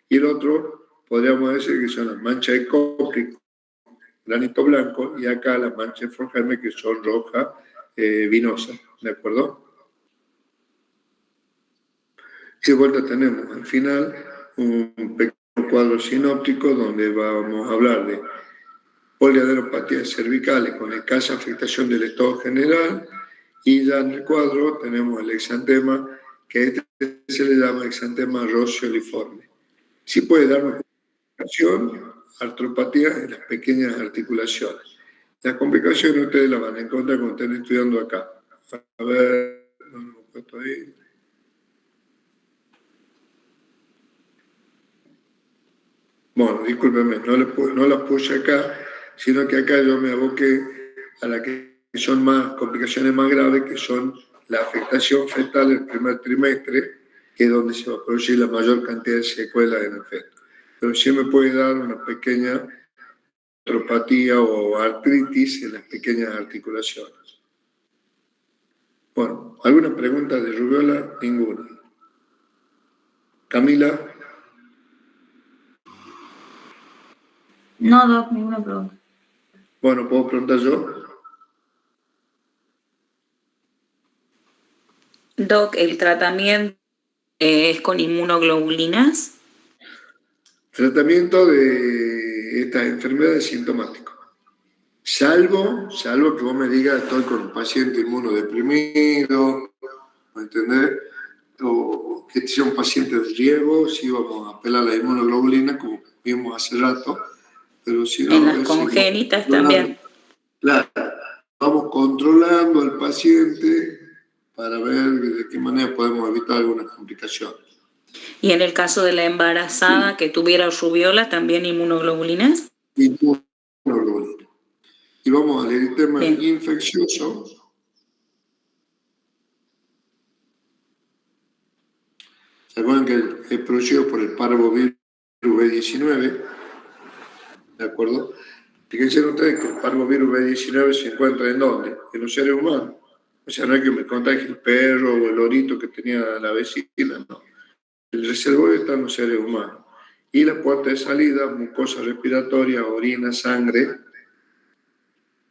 y el otro, podríamos decir que son las manchas de Koplik, granito blanco, y acá las manchas de Forchheimer, que son rojas vinosas, ¿de acuerdo? Y de vuelta tenemos al final un pequeño cuadro sinóptico donde vamos a hablar de poliadenopatías cervicales con escasa afectación del estado general, y ya en el cuadro tenemos el exantema, que se le llama exantema rocioliforme. Sí puede dar una complicación, artropatía en las pequeñas articulaciones. Las complicaciones ustedes las van a encontrar cuando estén estudiando acá. A ver, no me he puesto ahí. Bueno, discúlpenme, no las puse acá, sino que acá yo me aboqué a las que son más complicaciones más graves, que son la afectación fetal del primer trimestre, que es donde se va a producir la mayor cantidad de secuelas en el feto. Pero sí me puede dar una pequeña artropatía o artritis en las pequeñas articulaciones. Bueno, ¿alguna pregunta de rubiola? Ninguna. Camila. No, Doc, ninguna pregunta. Bueno, ¿puedo preguntar yo? Doc, ¿el tratamiento es con inmunoglobulinas? Tratamiento de estas enfermedades sintomáticas. Salvo que vos me digas, estoy con un paciente inmunodeprimido, ¿me entendés? O que sea un paciente de riesgo, sí vamos a apelar a la inmunoglobulina, como vimos hace rato, pero si no... En las congénitas también. Claro, vamos controlando al paciente para ver de qué manera podemos evitar algunas complicaciones. ¿Y en el caso de la embarazada que tuviera rubiola, también inmunoglobulinas? Inmunoglobulina. Y vamos al eritema infeccioso. ¿Se acuerdan que es producido por el parvovirus B19? ¿De acuerdo? Fíjense ustedes que el parvovirus B19 se encuentra ¿en dónde? En los seres humanos. O sea, no es que me contagie el perro o el lorito que tenía la vecina, no. El reservorio está en los seres humanos. Y la puerta de salida, mucosa respiratoria, orina, sangre,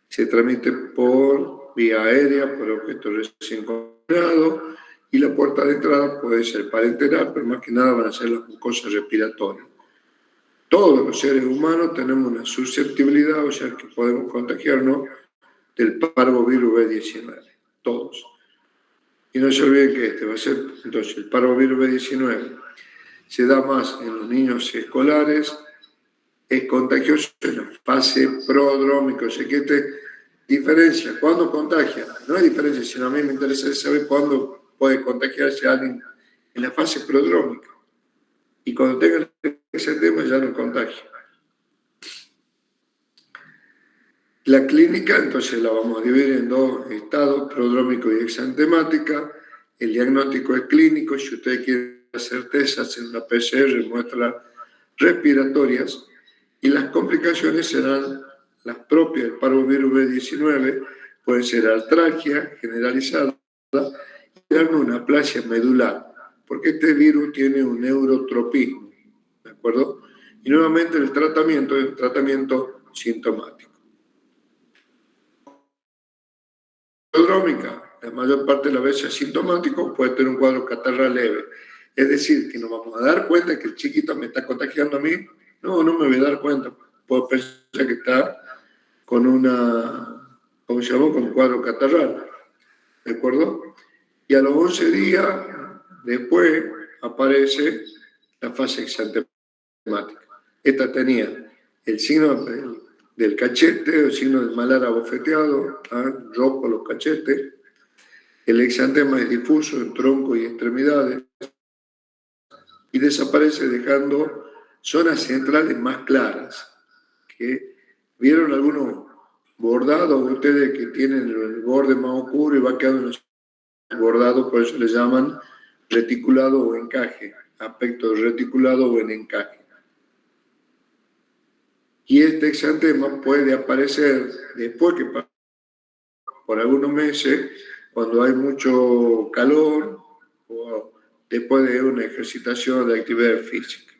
se transmite por vía aérea, por objeto recién contaminado, y la puerta de entrada puede ser parenteral, pero más que nada van a ser las mucosas respiratorias. Todos los seres humanos tenemos una susceptibilidad, o sea que podemos contagiarnos del parvovirus B19, todos. Y no se olviden que este va a ser, entonces, el parvovirus B19 se da más en los niños escolares, es contagioso en la fase prodrómica, o sea que diferencia, ¿cuándo contagia? No hay diferencia, sino a mí me interesa saber cuándo puede contagiarse alguien en la fase prodrómica. Y cuando tengan ese tema ya no contagia. La clínica, entonces la vamos a dividir en dos estados, prodrómico y exantemática. El diagnóstico es clínico, si ustedes quieren hacer test, hacen una PCR, muestras respiratorias, y las complicaciones serán las propias del parvovirus B19, pueden ser artralgia generalizada y una aplasia medular, porque este virus tiene un neurotropismo, ¿de acuerdo? Y nuevamente el tratamiento es un tratamiento sintomático. Prodrómica, la mayor parte de las veces asintomático, puede tener un cuadro catarral leve. Es decir, que nos vamos a dar cuenta que el chiquito me está contagiando a mí. No me voy a dar cuenta. Puedo pensar que está con una, ¿cómo se llama? Con un cuadro catarral. ¿De acuerdo? Y a los 11 días después aparece la fase exantemática. Esta tenía el signo del cachete, el signo del malar abofeteado, rojo los cachetes. El exantema es difuso en tronco y extremidades y desaparece dejando zonas centrales más claras. ¿Que vieron algunos bordados ustedes que tienen el borde más oscuro y va quedando bordado? Por eso le llaman reticulado o encaje, aspecto reticulado o en encaje. Y este exantema puede aparecer después que por algunos meses, cuando hay mucho calor o después de una ejercitación de actividad física.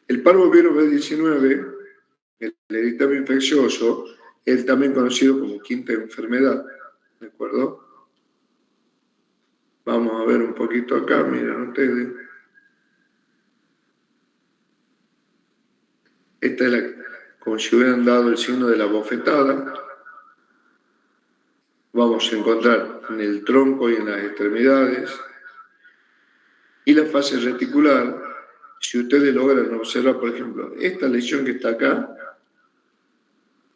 El parvovirus B19, el eritema infeccioso, es también conocido como quinta enfermedad, ¿de acuerdo? Vamos a ver un poquito acá, miren ustedes. Esta es como si hubieran dado el signo de la bofetada. Vamos a encontrar en el tronco y en las extremidades. Y la fase reticular, si ustedes logran observar, por ejemplo, esta lesión que está acá,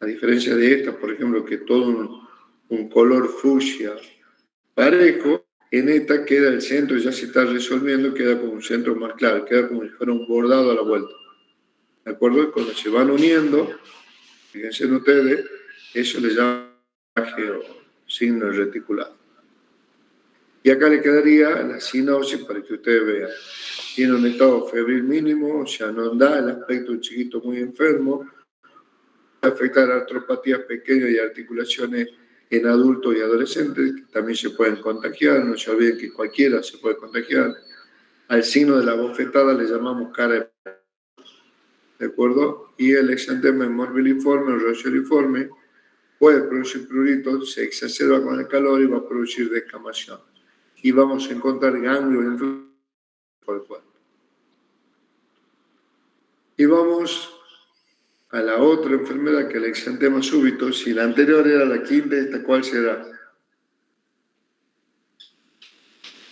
a diferencia de esta, por ejemplo, que todo un color fucsia parejo, en esta queda el centro, ya se está resolviendo, queda como un centro más claro, queda como si fuera un bordado a la vuelta. ¿De acuerdo? Cuando se van uniendo, fíjense ustedes, eso le llama signo reticular. Y acá le quedaría la sinopsis para que ustedes vean. Tiene un estado febril mínimo, o sea, no da el aspecto de un chiquito muy enfermo, puede afectar a artropatías pequeñas y articulaciones en adultos y adolescentes, que también se pueden contagiar, no se olviden que cualquiera se puede contagiar. Al signo de la bofetada le llamamos cara ¿de acuerdo? Y el exantema morbiliforme o rocheliforme puede producir pruritos, se exacerba con el calor y va a producir descamación. Y vamos a encontrar ganglios por el cuerpo. Y vamos a la otra enfermedad, que es el exantema súbito. Si la anterior era la quinta, ¿esta cuál será?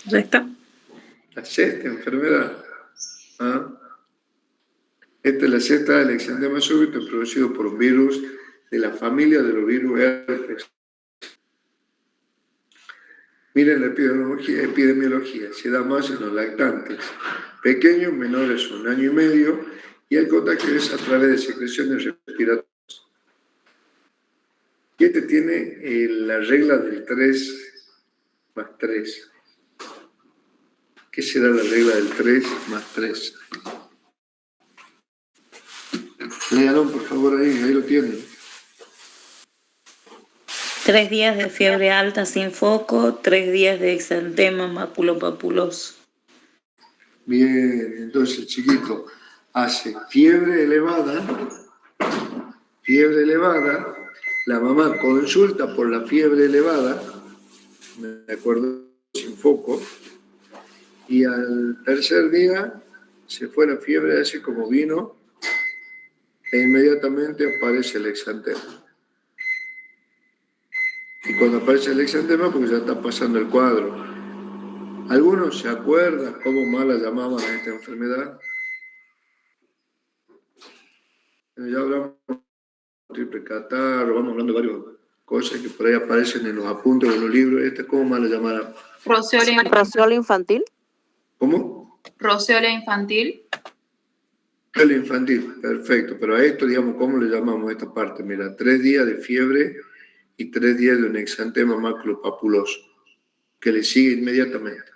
¿Sexta? La sexta enfermedad. Esta es la sexta, el exantema súbito, producido por un virus de la familia de los virus herpes. Miren la epidemiología, se da más en los lactantes, pequeños, menores a 1 año y medio, y el contagio es a través de secreciones respiratorias. Y este tiene la regla del 3 más 3. ¿Qué será la regla del 3 más 3? Léalo, por favor, ahí lo tienen. 3 días de fiebre alta sin foco, 3 días de exantema maculopapuloso. Bien, entonces el chiquito hace fiebre elevada, la mamá consulta por la fiebre elevada, me acuerdo, sin foco, y al tercer día se fue la fiebre así como vino, e inmediatamente aparece el exantema. Y cuando aparece el exantema, porque ya está pasando el cuadro. ¿Algunos se acuerdan cómo más la llamaban a esta enfermedad? Ya hablamos de triple catarro, vamos hablando de varias cosas que por ahí aparecen en los apuntes de los libros. ¿Cómo más la llamaban? Roceola infantil. ¿Cómo? Roceola infantil. El infantil, perfecto. Pero a esto, digamos, ¿cómo le llamamos a esta parte? Mira, 3 días de fiebre y 3 días de un exantema maculopapuloso, que le sigue inmediatamente.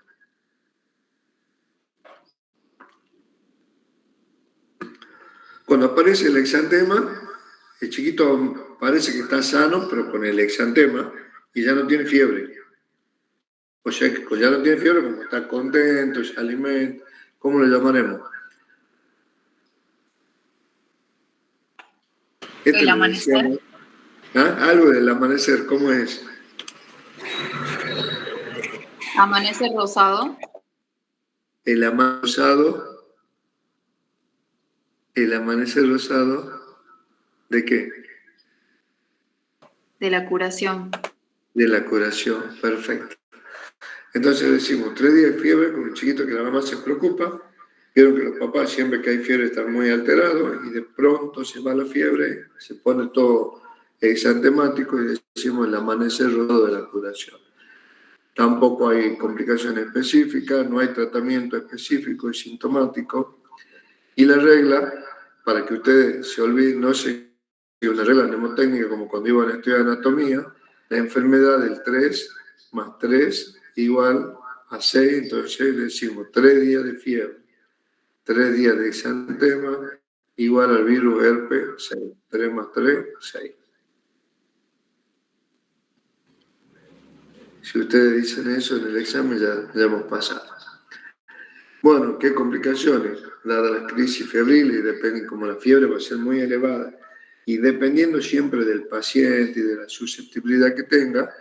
Cuando aparece el exantema, el chiquito parece que está sano, pero con el exantema, y ya no tiene fiebre. O sea que ya no tiene fiebre, como está contento, se alimenta, ¿cómo le llamaremos? Este El le amanecer. decíamos, algo del amanecer, ¿cómo es? Amanecer rosado. El amanecer rosado, ¿de qué? De la curación. De la curación, perfecto. Entonces decimos, 3 días de fiebre con un chiquito que la mamá se preocupa. Vieron que los papás siempre que hay fiebre están muy alterados y de pronto se va la fiebre, se pone todo exantemático y decimos el amanecer rosado de la curación. Tampoco hay complicaciones específicas, no hay tratamiento específico y sintomático. Y la regla, para que ustedes se olviden, no sé, una regla mnemotécnica como cuando iban a estudiar anatomía, la enfermedad del 3 más 3 igual a 6, entonces decimos 3 días de fiebre, 3 días de exantema, igual al virus herpes 6. 3 más 3, 6. Si ustedes dicen eso en el examen, ya hemos pasado. Bueno, ¿qué complicaciones? Dada la crisis febril, y depende, como la fiebre va a ser muy elevada, y dependiendo siempre del paciente y de la susceptibilidad que tenga,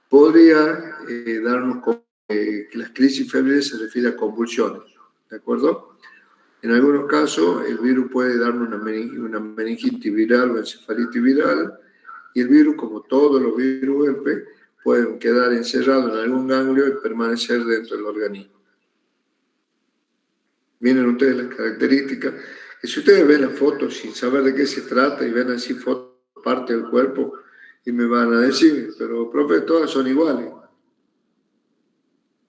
podría darnos que las crisis febriles se refieren a convulsiones, ¿de acuerdo? En algunos casos, el virus puede darnos una meningitis viral o encefalitis viral, y el virus, como todos los virus herpes, pueden quedar encerrados en algún ganglio y permanecer dentro del organismo. Miren ustedes las características. Y si ustedes ven la foto sin saber de qué se trata y ven así parte del cuerpo, y me van a decir, pero profe, todas son iguales.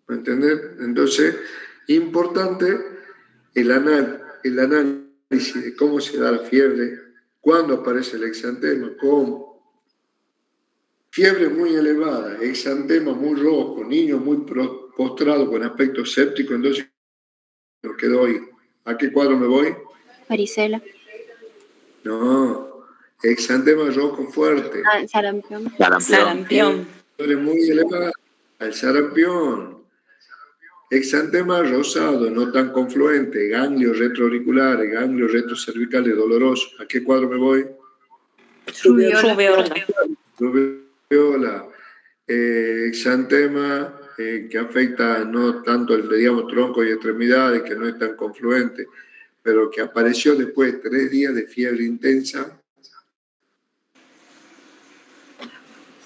¿Me entienden? Entonces, importante el análisis de cómo se da la fiebre, cuándo aparece el exantema, cómo. Fiebre muy elevada, exantema muy rojo, niño muy postrado con aspecto séptico, entonces nos quedó ahí. ¿A qué cuadro me voy? Varicela. No, exantema rojo fuerte. Sarampión. Sarampión. Fiebre muy elevada, al sarampión. Exantema rosado, no tan confluente, ganglios retroauriculares, ganglios retrocervicales dolorosos. ¿A qué cuadro me voy? Rubiola. Rubiola. Exantema que afecta no tanto el, digamos, tronco y extremidades, que no es tan confluente, pero que apareció después de 3 días de fiebre intensa.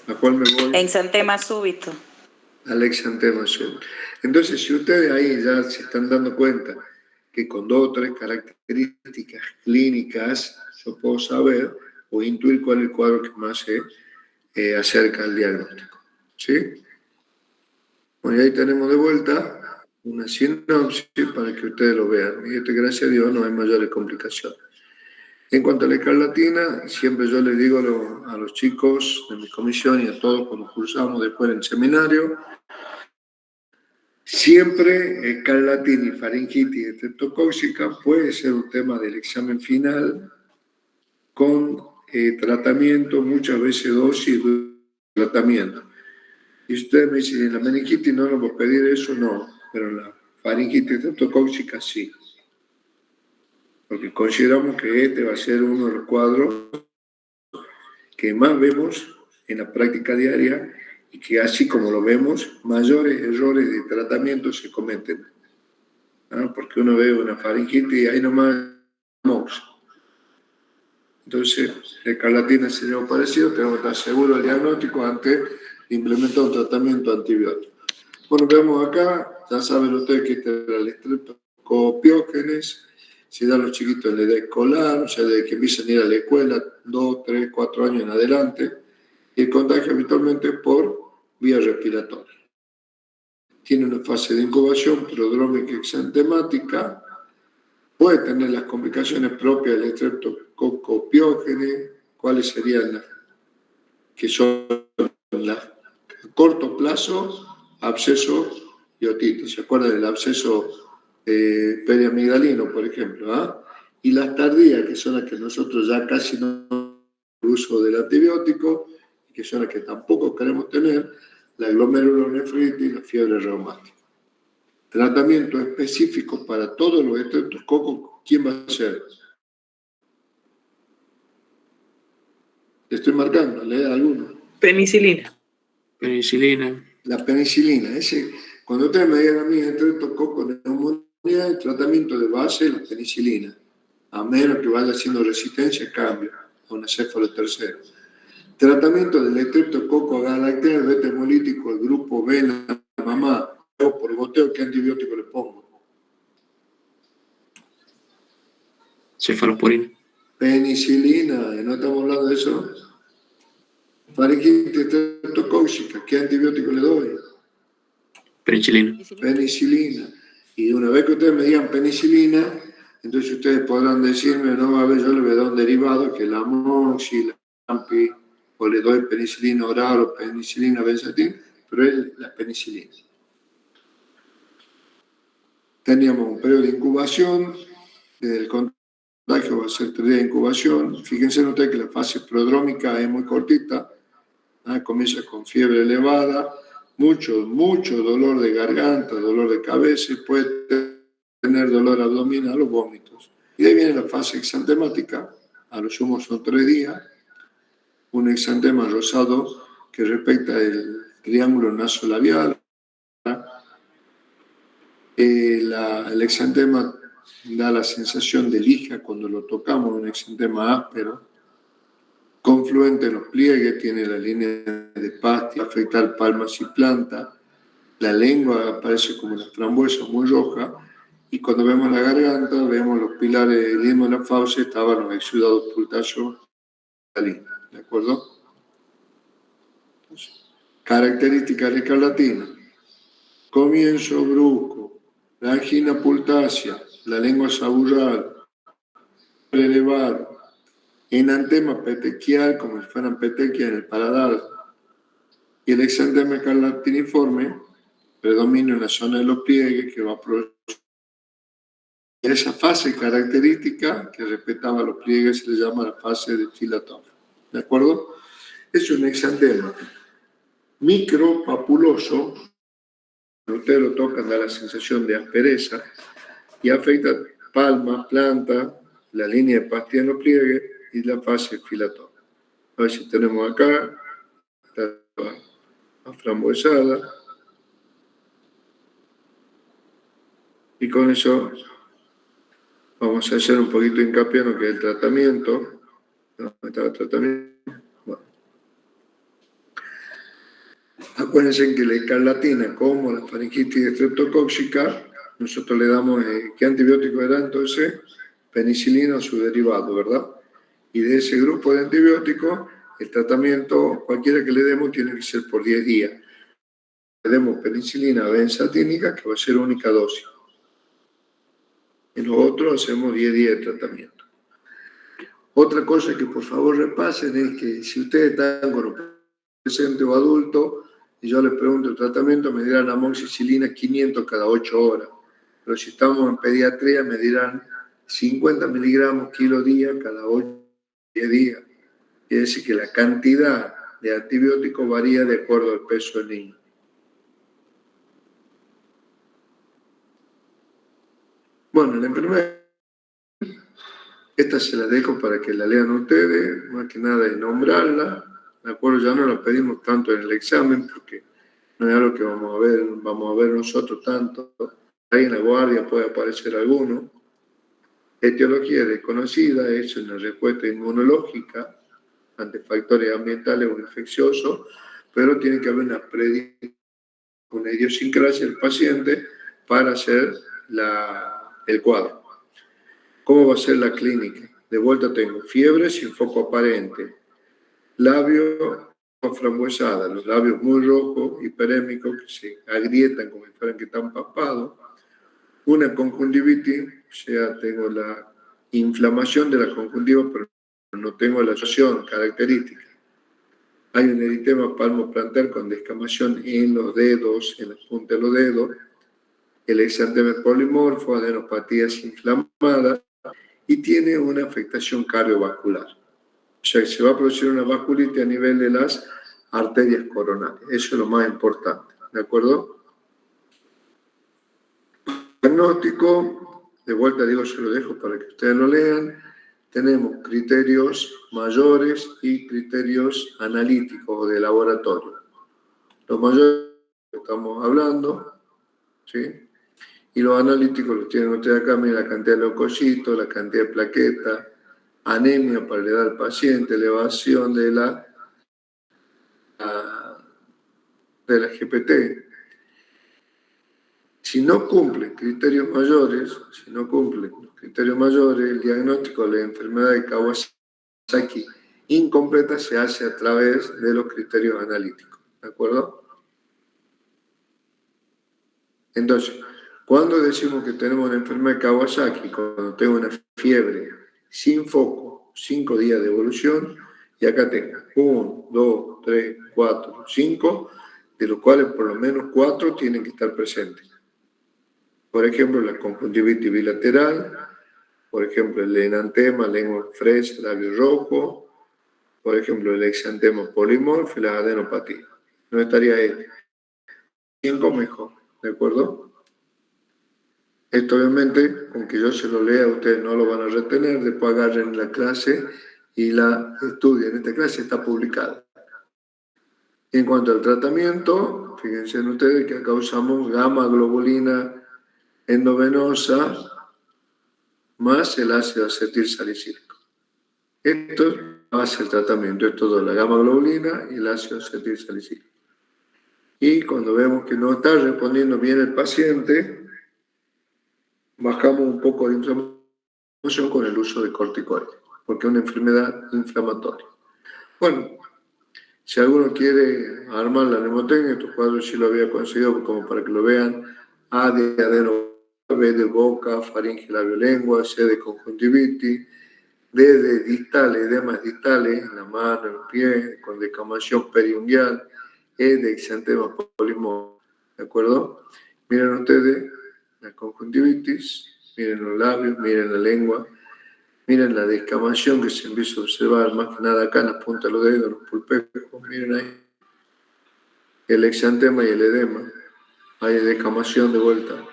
¿A cuál me voy? Exantema súbito. Al exantema súbito. Entonces, si ustedes ahí ya se están dando cuenta que con 2 o 3 características clínicas yo puedo saber o intuir cuál es el cuadro que más se acerca al diagnóstico. ¿Sí? Bueno, y ahí tenemos de vuelta una sinopsis para que ustedes lo vean. Y gracias a Dios no hay mayores complicaciones. En cuanto a la escarlatina, siempre yo les digo a los chicos de mi comisión y a todos cuando cursamos después en el seminario, siempre escarlatina y faringitis estreptocóxica puede ser un tema del examen final con tratamiento, muchas veces dosis de tratamiento. Y ustedes me dicen, en la meningitis no nos va a pedir eso, no, pero en la faringitis estreptocóxica sí. Porque consideramos que este va a ser uno de los cuadros que más vemos en la práctica diaria y que así como lo vemos, mayores errores de tratamiento se cometen. ¿No? Porque uno ve una faringitis y ahí nomás mox. Entonces, la escarlatina sería algo parecido, tenemos que estar seguros del diagnóstico antes de implementar un tratamiento antibiótico. Bueno, veamos acá, ya saben ustedes que este era el estreptocopiógenes, se da a los chiquitos en la edad escolar, o sea, desde que empiezan a ir a la escuela, 2, 3, 4 años en adelante, y el contagio habitualmente por vía respiratoria. Tiene una fase de incubación prodrómica exantemática, puede tener las complicaciones propias del estreptocopiógenes, cuáles serían las que son las a corto plazo, absceso y otitis. ¿Se acuerdan del absceso periamigdalino, por ejemplo? ¿Ah? Y las tardías, que son las que nosotros ya casi no uso del antibiótico, que son las que tampoco queremos tener, la glomerulonefritis y la fiebre reumática. Tratamiento específico para todos los estreptococos, ¿quién va a ser? Estoy marcando, lee alguno. Penicilina. Penicilina. La penicilina, cuando ustedes me digan a mí, estreptococo, neumonía, el tratamiento de base es la penicilina. A menos que vaya haciendo resistencia, cambia a un acéfalo tercero. Tratamiento del estreptococo galactea, beta hemolítico, el grupo B, la mamá, o por goteo, ¿qué antibiótico le pongo? Cefalosporina. Penicilina, ¿no estamos hablando de eso? Faringitis estreptocóxica, ¿qué antibiótico le doy? Penicilina. Penicilina. Y una vez que ustedes me digan penicilina, entonces ustedes podrán decirme, no, a ver, yo le voy a dar un derivado que es la amoxi, la ampi, o le doy penicilina oral o penicilina benzatín, pero es la penicilina. Teníamos un periodo de incubación, desde el contagio va a ser 3 días de incubación. Fíjense ustedes que la fase prodrómica es muy cortita, comienza con fiebre elevada, mucho dolor de garganta, dolor de cabeza, y puede tener dolor abdominal o vómitos. Y de ahí viene la fase exantemática, a lo sumo son 3 días, un exantema rosado que respecta el triángulo nasolabial. El exantema da la sensación de lija cuando lo tocamos, un exantema áspero, confluente en los pliegues, tiene la línea de Pasti, afecta al palmas y planta, la lengua aparece como una frambuesa muy roja, y cuando vemos la garganta, vemos los pilares del istmo de la fauce, estaban los exudados pultáceos, ¿de acuerdo? Entonces, características de la escarlatina: comienzo brusco, la angina pultácea, la lengua saburral, elevado, enantema petequial, como si fueran petequias en el paladar, y el exantema escarlatiniforme predomina en la zona de los pliegues, que va a producir esa fase característica que respetaba los pliegues, se le llama la fase de filatón. ¿De acuerdo? Es un exantema micropapuloso, cuando ustedes lo tocan da la sensación de aspereza y afecta palma, planta, la línea de Pasti en los pliegues y la fase filatón. A ver si tenemos acá, está aframbuesada. Y con eso vamos a hacer un poquito de hincapié en lo que es el tratamiento. ¿Dónde estaba el tratamiento? Bueno. Acuérdense que la escarlatina, como la faringitis estreptocóxica, nosotros le damos, ¿qué antibiótico era entonces? Penicilina o su derivado, ¿verdad? Y de ese grupo de antibióticos, el tratamiento, cualquiera que le demos, tiene que ser por 10 días. Le demos penicilina benzatínica, que va a ser única dosis. En los otros hacemos 10 días de tratamiento. Otra cosa que por favor repasen es que si ustedes están con un adolescente o adulto y yo les pregunto el tratamiento, me dirán amoxicilina 500 cada 8 horas. Pero si estamos en pediatría, me dirán 50 miligramos kilo día cada 10 días. Quiere decir que la cantidad de antibióticos varía de acuerdo al peso del niño. Bueno, la enfermedad, esta se la dejo para que la lean ustedes, más que nada es nombrarla, ¿de acuerdo? Ya no la pedimos tanto en el examen porque no es algo que vamos a ver nosotros tanto. Ahí en la guardia puede aparecer alguno. Etiología desconocida, es una respuesta inmunológica ante factores ambientales o infecciosos, pero tiene que haber una idiosincrasia del paciente para hacer el cuadro. ¿Cómo va a ser la clínica? De vuelta tengo fiebre sin foco aparente, labio frambuesada, los labios muy rojos, hiperémicos, que se agrietan como si fueran que están papados, una conjuntivitis, o sea, tengo la inflamación de la conjuntiva, pero no tengo la asociación característica. Hay un eritema palmoplantar con descamación en los dedos, en la punta de los dedos, el exantema polimorfo, adenopatías inflamadas y tiene una afectación cardiovascular. O sea, que se va a producir una vasculitis a nivel de las arterias coronarias. Eso es lo más importante, ¿de acuerdo? Diagnóstico, de vuelta digo, se lo dejo para que ustedes lo lean. tenemos criterios mayores y criterios analíticos o de laboratorio. Los mayores que estamos hablando, ¿sí? Y los analíticos los tienen ustedes acá, miren la cantidad de leucocitos, la cantidad de plaquetas, anemia para la edad del paciente, elevación de la GPT. Si no cumple criterios mayores, el diagnóstico de la enfermedad de Kawasaki incompleta se hace a través de los criterios analíticos. ¿De acuerdo? Entonces, cuando decimos que tenemos una enfermedad de Kawasaki, cuando tengo una fiebre sin foco, 5 días de evolución, y acá tengo 1, 2, 3, 4, 5, de los cuales por lo menos 4 tienen que estar presentes. Por ejemplo, la conjuntivitis bilateral, por ejemplo, el enantema, lengua fresa, labio rojo, por ejemplo, el exantema polimorfo y la adenopatía. No estaría él. 5 mejor, ¿de acuerdo? Esto obviamente, con que yo se lo lea, ustedes no lo van a retener, después agarren la clase y la estudien. Esta clase está publicada. En cuanto al tratamiento, fíjense en ustedes que acá usamos gamma globulina endovenosa más el ácido acetil salicílico. Esto hace el tratamiento, esto es la gamma globulina y el ácido acetil salicílico. Y cuando vemos que no está respondiendo bien el paciente, bajamos un poco de inflamación con el uso de corticoides, porque es una enfermedad inflamatoria. Bueno, si alguno quiere armar la mnemotecnia, estos cuadros sí lo había conseguido como para que lo vean. A de adeno, B de boca, faringe, labio, lengua, C de conjuntivitis, D de distales, edemas distales, en la mano, en los pies, con descamación periungual, E de exantema polimorfo. ¿De acuerdo? Miren ustedes la conjuntivitis, miren los labios, miren la lengua, miren la descamación que se empieza a observar más que nada acá en las puntas de los dedos, en los pulpejos, miren ahí. El exantema y el edema, hay descamación de vuelta.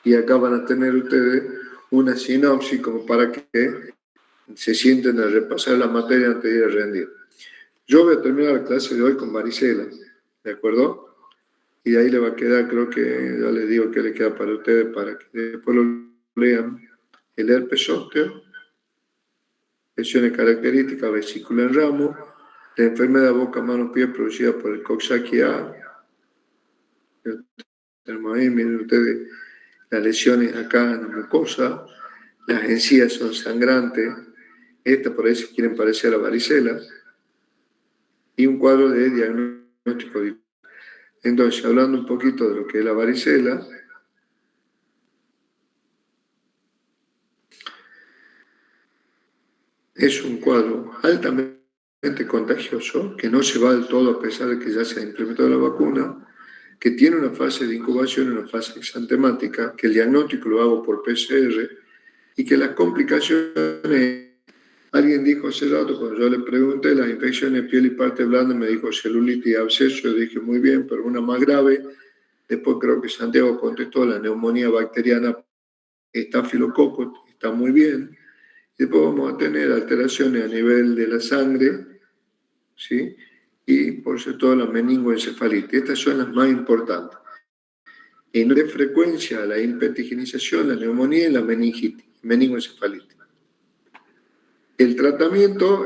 Y acá van a tener ustedes una sinopsis como para que se sienten a repasar la materia antes de ir a rendir. Yo voy a terminar la clase de hoy con varicela, ¿de acuerdo? Y de ahí le va a quedar, creo que ya les digo que le queda para ustedes para que después lo lean. El herpes zóster, lesiones características, vesícula en ramo, la enfermedad boca, manos, pies producida por el Coxsackie A. Tenemos ahí, miren ustedes, las lesiones acá en la mucosa, las encías son sangrantes, estas por ahí se quieren parecer a varicela, y un cuadro de diagnóstico. Entonces, hablando un poquito de lo que es la varicela, es un cuadro altamente contagioso, que no se va del todo a pesar de que ya se ha implementado la vacuna, que tiene una fase de incubación y una fase exantemática, que el diagnóstico lo hago por PCR, y que las complicaciones, alguien dijo hace rato, cuando yo le pregunté, las infecciones de piel y parte blanda, me dijo celulitis y absceso, yo dije muy bien, pero una más grave. Después creo que Santiago contestó, la neumonía bacteriana estafilococo, está muy bien. Después vamos a tener alteraciones a nivel de la sangre, ¿sí? Y por cierto la meningoencefalitis. Estas son las más importantes. En de frecuencia, la hipertigenización, la neumonía y la meningitis, meningoencefalitis. El tratamiento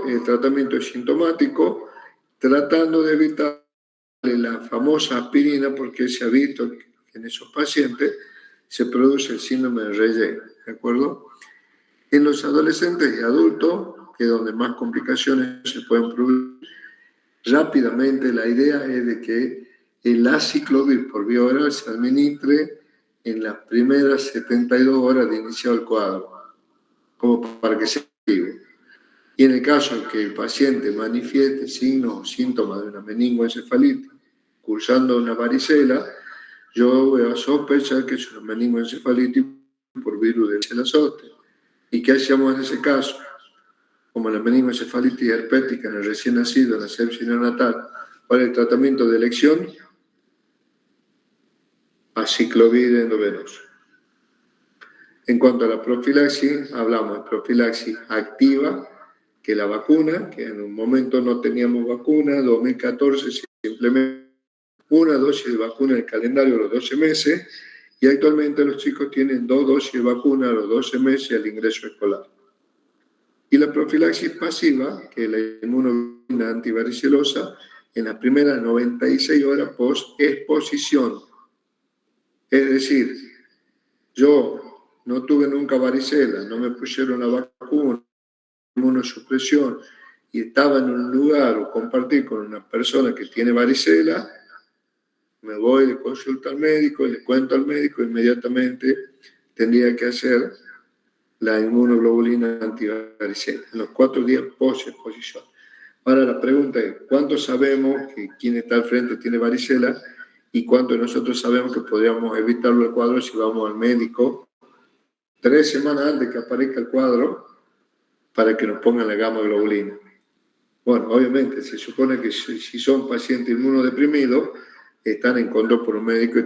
es sintomático, tratando de evitar la famosa aspirina, porque se ha visto que en esos pacientes se produce el síndrome de Reye, ¿de acuerdo? En los adolescentes y adultos, que es donde más complicaciones se pueden producir, rápidamente la idea es de que el aciclovir por vía oral se administre en las primeras 72 horas de iniciado el cuadro, como para que se active. Y en el caso en que el paciente manifieste signos o síntomas de una meningoencefalitis cursando una varicela, yo voy a sospechar que es una meningoencefalitis por virus del varicela zoster. ¿Y qué hacemos en ese caso? Como la meningoencefalitis herpética en el recién nacido, en la sepsis neonatal, ¿cuál es el tratamiento de elección? Aciclovir endovenoso. En cuanto a la profilaxis, hablamos de profilaxis activa, que es la vacuna, que en un momento no teníamos vacuna, 2014 se implementó una dosis de vacuna en el calendario a los 12 meses, y actualmente los chicos tienen 2 dosis de vacuna a los 12 meses al ingreso escolar. Y la profilaxis pasiva, que es la inmunoglobulina antivaricelosa, en las primeras 96 horas post-exposición. Es decir, yo no tuve nunca varicela, no me pusieron la vacuna, inmunosupresión, y estaba en un lugar o compartir con una persona que tiene varicela, me voy de consulta al médico, le cuento al médico, inmediatamente tendría que hacer la inmunoglobulina antivaricela en los 4 días post-exposición. Ahora la pregunta es, ¿cuánto sabemos que quien está al frente tiene varicela y cuánto nosotros sabemos que podríamos evitarlo el cuadro si vamos al médico 3 semanas antes que aparezca el cuadro para que nos pongan la gamma globulina? Bueno, obviamente se supone que si son pacientes inmunodeprimidos están en control por un médico.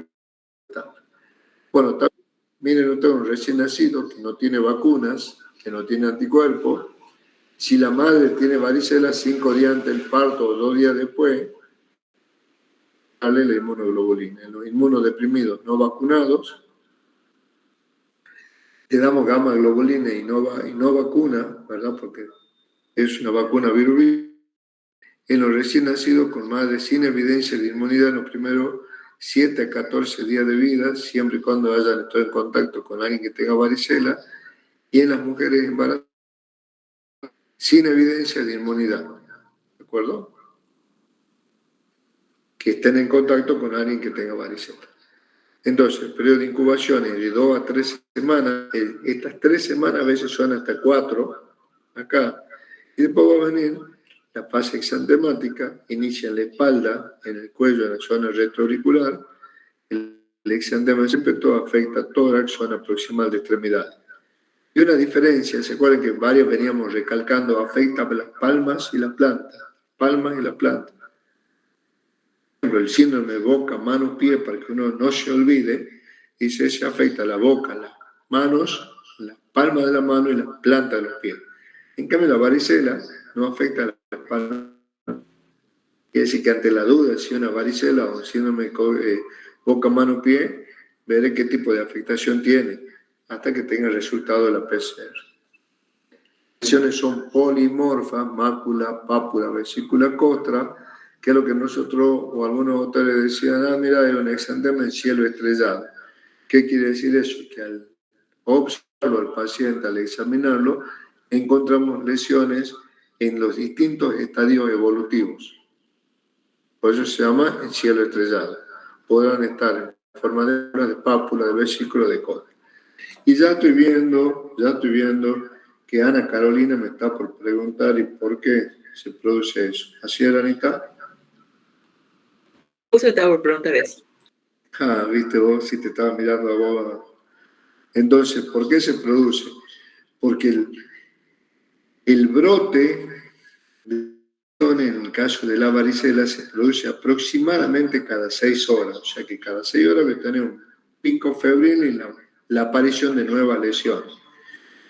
Bueno, también, miren ustedes, un recién nacido que no tiene vacunas, que no tiene anticuerpos. Si la madre tiene varicela 5 días antes del parto o 2 días después, sale la inmunoglobulina. En los inmunodeprimidos no vacunados, le damos gamma globulina y no vacuna, ¿verdad? Porque es una vacuna viral. En los recién nacidos con madres sin evidencia de inmunidad en los primeros 7 a 14 días de vida, siempre y cuando hayan estado en contacto con alguien que tenga varicela, y en las mujeres embarazadas sin evidencia de inmunidad, ¿de acuerdo? Que estén en contacto con alguien que tenga varicela. Entonces, el periodo de incubación es de 2 a 3 semanas. Estas 3 semanas a veces son hasta 4, acá. Y después va a venir la fase exantemática, inicia en la espalda, en el cuello, en la zona retroauricular. El exantema septo afecta tórax, zona proximal de extremidades. Y una diferencia, ¿se acuerdan que varios veníamos recalcando? Afecta las palmas y la planta. Palmas y la planta. Por ejemplo, el síndrome de boca, manos, pies, para que uno no se olvide, dice, se afecta la boca, las manos, la palma de la mano y la planta de los pies. En cambio, la varicela no afecta a las palmas. Quiere decir que ante la duda si una varicela o un síndrome de boca, mano, pie, veré qué tipo de afectación tiene hasta que tenga el resultado de la PCR. Las lesiones son polimorfas, mácula, pápula, vesícula, costra, que es lo que nosotros o algunos autores decían, mira, hay un exantema en cielo estrellado. ¿Qué quiere decir eso? Que al observarlo al paciente, al examinarlo, encontramos lesiones en los distintos estadios evolutivos. Por eso se llama en cielo estrellado. Podrán estar en forma de pápula, de vesícula, de costra. Y ya estoy viendo que Ana Carolina me está por preguntar y por qué se produce eso. ¿Así era, Anita? Justo estaba por preguntar eso. Ah, viste vos, si te estaba mirando a vos. Entonces, ¿por qué se produce? Porque el brote, en el caso de la varicela, se produce aproximadamente cada 6 horas. O sea que cada 6 horas va a tener un pico febril y la aparición de nuevas lesiones.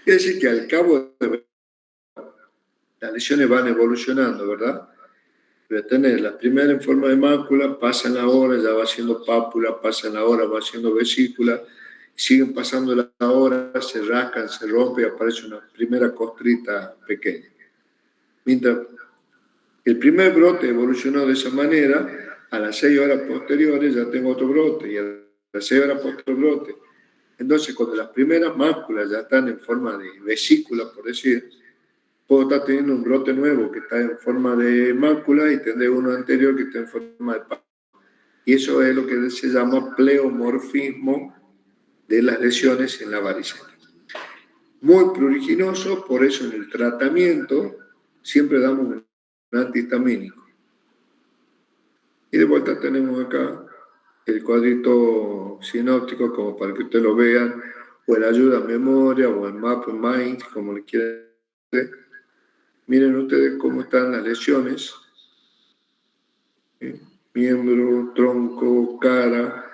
Quiere decir que al cabo de las lesiones van evolucionando, ¿verdad? Voy a tener la primera en forma de mácula, pasan la hora, ya va siendo pápula, pasan la hora, va siendo vesícula, siguen pasando la hora, se rascan, se rompe y aparece una primera costrita pequeña. Mientras el primer brote evolucionó de esa manera, a las 6 horas posteriores ya tengo otro brote y a las 6 horas otro brote. Entonces, cuando las primeras máculas ya están en forma de vesícula, por decir, puedo estar teniendo un brote nuevo que está en forma de mácula y tendré uno anterior que está en forma de pápula. Y eso es lo que se llama pleomorfismo de las lesiones en la varicela. Muy pruriginoso, por eso en el tratamiento siempre damos un antihistamínico. Y de vuelta tenemos acá el cuadrito sinóptico como para que ustedes lo vean, o el ayuda a memoria, o el map mind, como le quieran decir. Miren ustedes cómo están las lesiones. Miembro, tronco, cara.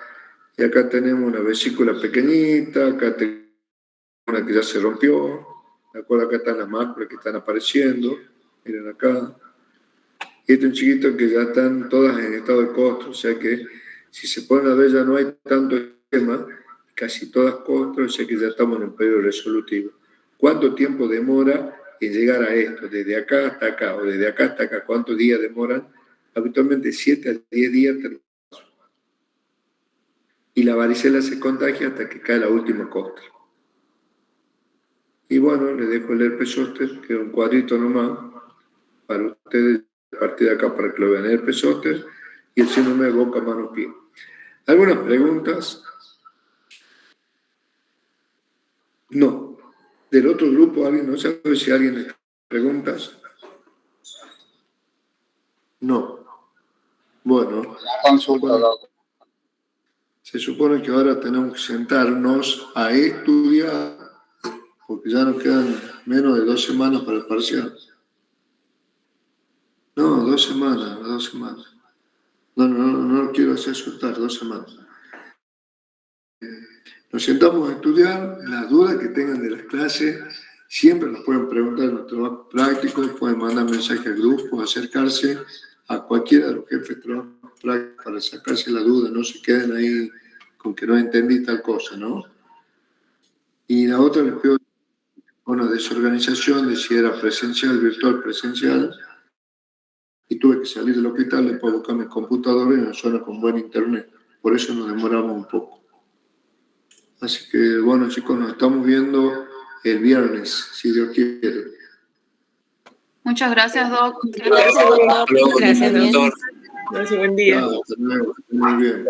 Y acá tenemos una vesícula pequeñita, acá tenemos una que ya se rompió. ¿De acuerdo? Acá están las máculas que están apareciendo. Miren acá. Y este es un chiquito que ya están todas en estado de costro. O sea que si se ponen a ver ya no hay tanto tema. Casi todas costros. O sea que ya estamos en un periodo resolutivo. ¿Cuánto tiempo demora en llegar a esto? Desde acá hasta acá o desde acá hasta acá. ¿Cuántos días demoran? Habitualmente 7 a 10 días. Y la varicela se contagia hasta que cae la última costra. Y bueno, les dejo el herpes zóster, que es un cuadrito nomás, para ustedes, a partir de acá, para que lo vean, el herpes zóster y el síndrome de boca, mano, pie. ¿Algunas preguntas? No. Del otro grupo, ¿alguien no sabe si alguien les preguntas? No. Bueno, se supone que ahora tenemos que sentarnos a estudiar, porque ya nos quedan menos de 2 semanas para el parcial. No, 2 semanas, 2 semanas. No lo quiero hacer soltar, 2 semanas. Nos sentamos a estudiar, las dudas que tengan de las clases, siempre nos pueden preguntar en nuestro trabajo práctico, pueden mandar mensaje al grupo, acercarse a cualquiera de los jefes de trabajo práctico para sacarse la duda, no se queden ahí con que no entendí tal cosa, ¿no? Y la otra les pido una desorganización de si era presencial, virtual, presencial, y tuve que salir del hospital, después buscar mi computadora en una zona con buen internet, por eso nos demoramos un poco. Así que, bueno, chicos, nos estamos viendo el viernes, si Dios quiere. Muchas gracias, Doc. Gracias, doctor. Gracias, Bien. doctor. Gracias, buen día. Hasta luego, muy bien.